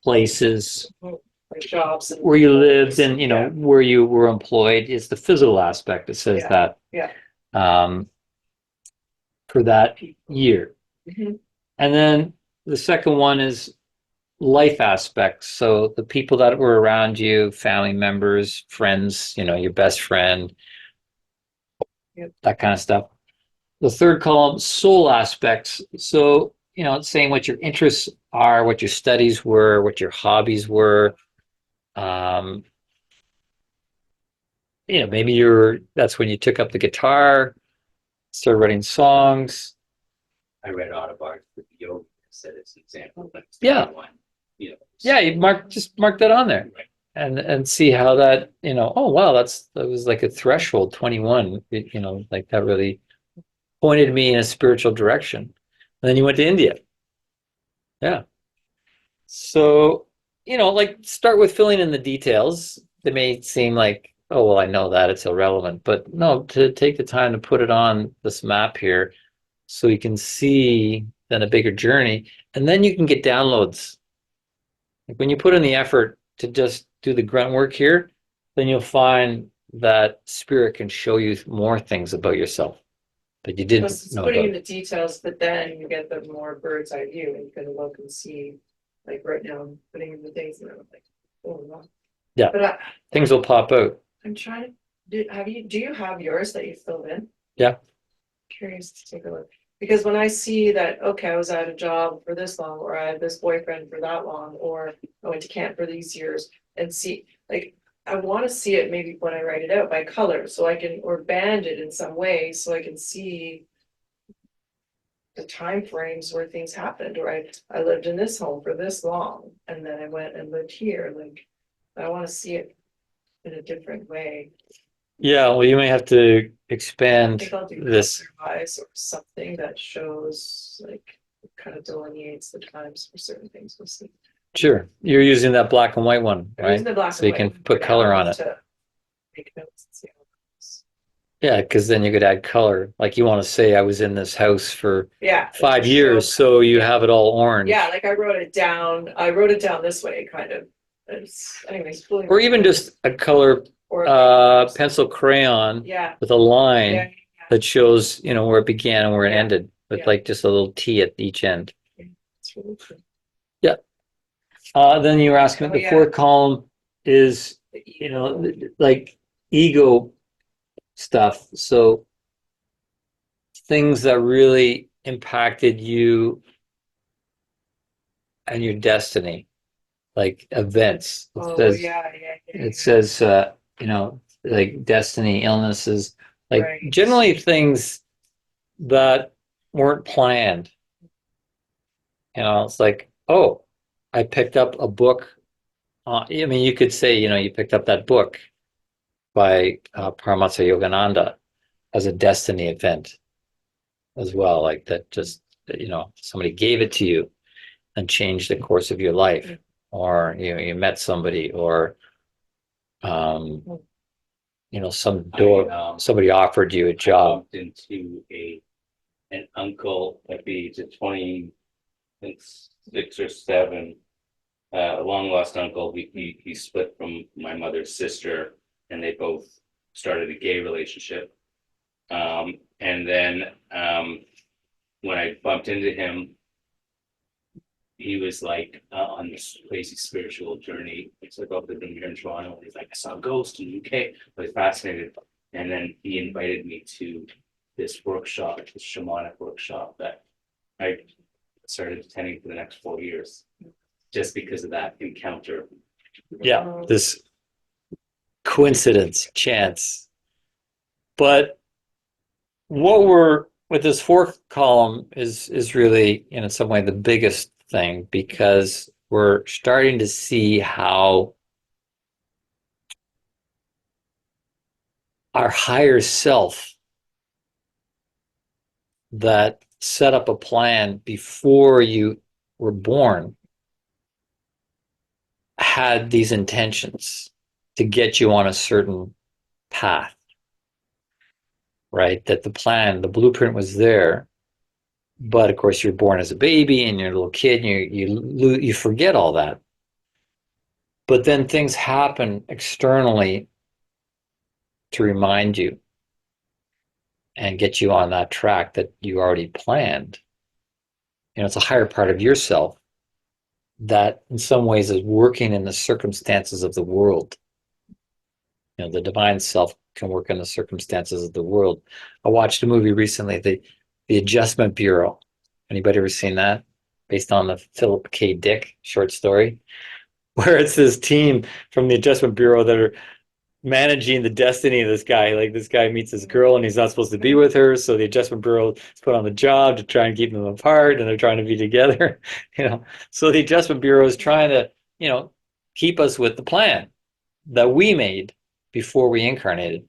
places Like jobs and where you lived and yeah. where you were employed. Is the physical aspect. It says that Yeah. For that year. Mhm. And then the second one is life aspects. So the people that were around you, family members, friends, your best friend, Yep. that kind of stuff. The third column, soul aspects. So, it's saying what your interests are, what your studies were, what your hobbies were. Maybe that's when you took up the guitar, started writing songs. I read autobiography with yoga, said it's an example. But Yeah. one, Yeah, just mark that on there. Right. And see how that, oh wow, that was like a threshold, 21, like that really pointed me in a spiritual direction. And then you went to India. Yeah. So, like, start with filling in the details. They may seem like, oh, well, I know that, it's irrelevant. But no, to take the time to put it on this map here so you can see then a bigger journey. And then you can get downloads. Like when you put in the effort to just do the grunt work here, then you'll find that spirit can show you more things about yourself that you didn't Plus, it's know putting in about. the details, but then you get the more bird's eye view, and you can look and see. Like right now, I'm putting in the things, and I'm like, oh wow. Yeah. But Things will pop out. I'm trying to. Do you have yours that you filled in? Yeah. Curious to take a look, because when I see that, okay, I was at a job for this long, or I had this boyfriend for that long, or I went to camp for these years, and see, like, I want to see it maybe when I write it out by color, so I can, or band it in some way, so I can see the time frames where things happened, or I lived in this home for this long, and then I went and lived here. Like, I want to see it in a different way. Yeah, well, you may have to I expand think I'll do this. eyes or something that shows, like, kind of delineates the times for certain things. We'll see. Sure. You're using that black and white one, I'm using right? the black So you and can white put for color now on it. to make notes and see how it goes. Yeah, because then you could add color. Like you want to say, I was in this house for Yeah. 5 to years, show- so you yeah. have it all orange. Yeah, like I wrote it down. I wrote it down this way, kind of. It's, anyways, Or even just a color or pencil crayon yeah, with a line yeah, that shows, where it began and where it Yeah. ended, with Yeah. like just a little T at each end. it's really cool. Then you were asking, Oh, the yeah. fourth column is, The ego. like ego stuff. So things that really impacted you and your destiny, like events. Oh, says, yeah. It says, like destiny, illnesses, like Right. generally things that weren't planned. It's like, oh, I picked up a book. I mean, you could say, you picked up that book by Paramahansa Yogananda as a destiny event as well, like that just, somebody gave it to you and changed the course of your life, or you met somebody, or somebody offered you a I job. bumped into an uncle at the age of 26 or 7, a long lost uncle. He split from my mother's sister, and they both started a gay relationship. And then when I bumped into him, he was like on this crazy spiritual journey. It's like up living here in Toronto. He's like, I saw a ghost in the UK. I was fascinated. And then he invited me to this workshop, this shamanic workshop that I started attending for the next 4 years, just because of that encounter. Yeah, this coincidence, chance. But what we're with this fourth column is really, in some way, the biggest thing, because we're starting to see how our higher self that set up a plan before you were born had these intentions to get you on a certain path, right? That the blueprint was there, but of course you're born as a baby and you're a little kid, and you forget all that. But then things happen externally to remind you and get you on that track that you already planned. It's a higher part of yourself that in some ways is working in the circumstances of the world. The divine self can work in the circumstances of the world. I watched a movie recently, the Adjustment Bureau. Anybody ever seen that? Based on the Philip K. Dick short story, where it's this team from the Adjustment Bureau that are managing the destiny of this guy. Like, this guy meets this girl and he's not supposed to be with her, so the Adjustment Bureau is put on the job to try and keep them apart, and they're trying to be together. So the Adjustment Bureau is trying to keep us with the plan that we made before we incarnated.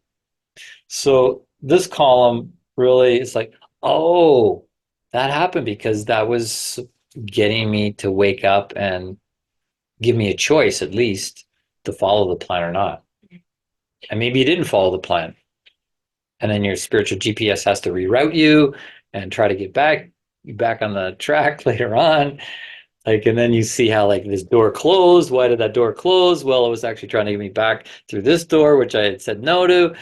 So this column really is like, oh, that happened because that was getting me to wake up and give me a choice, at least, to follow the plan or not. And maybe you didn't follow the plan, and then your spiritual GPS has to reroute you and try to get back on the track later on. And then you see how, this door closed. Why did that door close? Well, it was actually trying to get me back through this door, which I had said no to.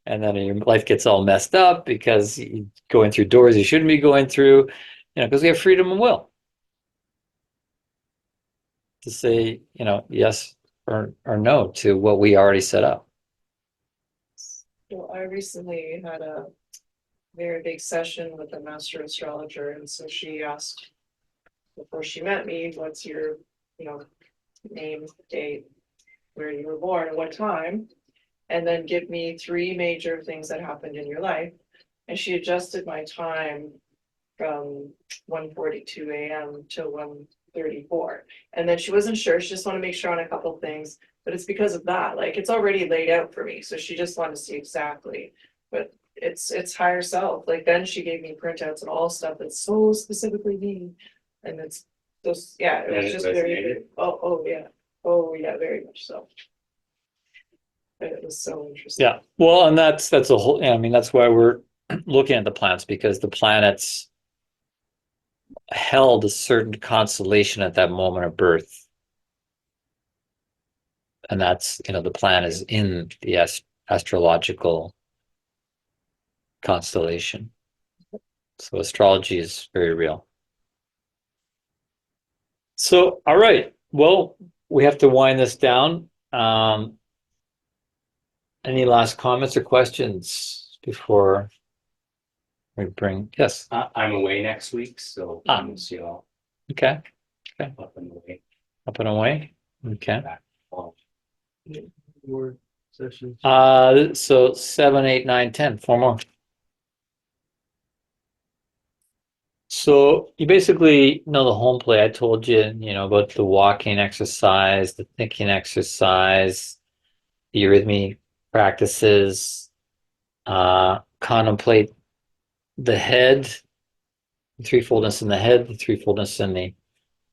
And then your life gets all messed up because you're going through doors you shouldn't be going through, because we have freedom of will to say, yes or no to what we already set up. Well, I recently had a very big session with a master astrologer, and so she asked, before she met me, what's your, name, date, where you were born, and what time, and then give me 3 major things that happened in your life. And she adjusted my time from 1:42 a.m. to 1:34. And then she wasn't sure, she just wanted to make sure on a couple things, but it's because of that, it's already laid out for me, so she just wanted to see exactly. But it's higher self. Then she gave me printouts and all stuff that's so specifically me, and it's just, yeah, it was just very, oh yeah, very much so. But it was so interesting. Yeah, well, and that's a whole, that's why we're looking at the planets, because the planets held a certain constellation at that moment of birth. And that's, the plan is in the astrological constellation. So astrology is very real. So, all right. Well, we have to wind this down. Any last comments or questions before we bring? Yes. I'm away next week, so I'll see you all. Okay. Up and away. Up and away. Okay. Back. More sessions. So 7, 8, 9, 10, 4 more. So you basically know the home play. I told you, about the walking exercise, the thinking exercise, the eurythmy practices, contemplate the head, the threefoldness in the head, the threefoldness in the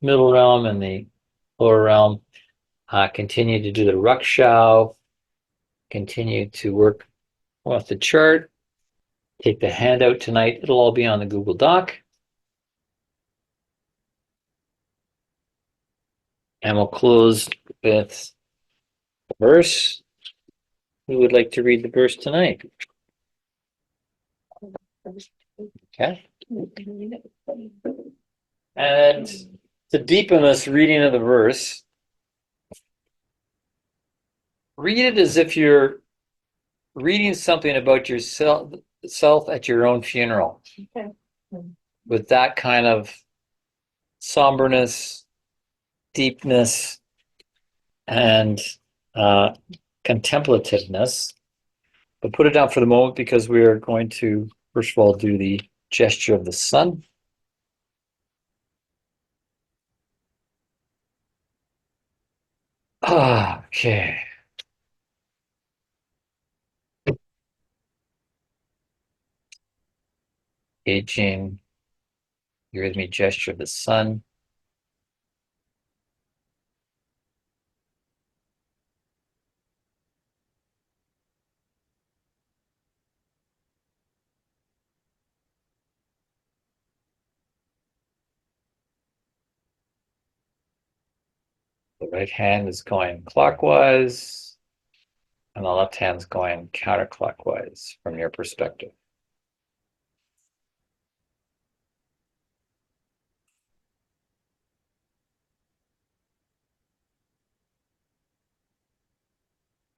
middle realm and the lower realm. Continue to do the rukshow, continue to work off the chart, take the handout tonight. It'll all be on the Google Doc. And we'll close with the verse. Who would like to read the verse tonight? Okay. And to deepen this reading of the verse, read it as if you're reading something about yourself at your own funeral. Okay. With that kind of somberness, deepness, and contemplativeness. But put it down for the moment because we are going to, first of all, do the gesture of the sun. Okay. Aging, eurythmy gesture of the sun. The right hand is going clockwise, and the left hand is going counterclockwise from your perspective.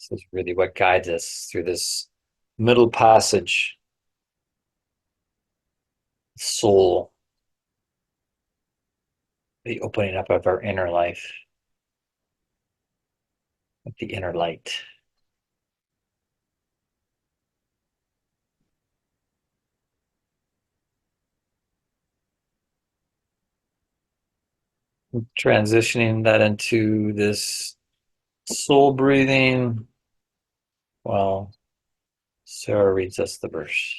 This is really what guides us through this middle passage. Soul, the opening up of our inner life, with the inner light. Transitioning that into this soul breathing while Sarah reads us the verse.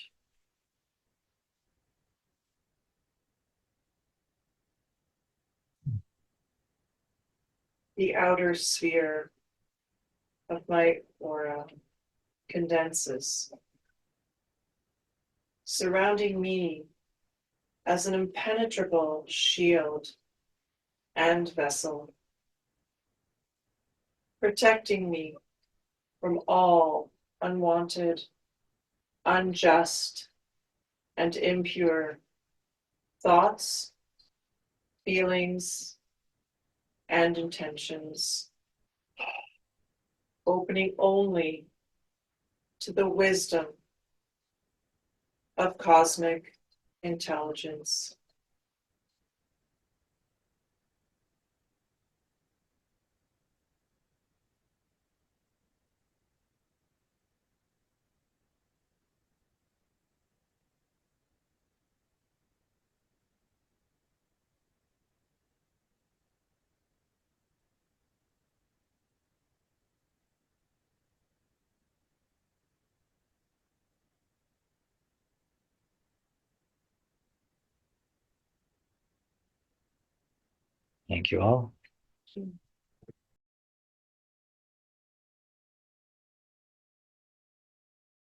The outer sphere of my aura condenses, surrounding me as an impenetrable shield and vessel, protecting me from all unwanted, unjust, and impure thoughts, feelings, and intentions, opening only to the wisdom of cosmic intelligence. Thank you all.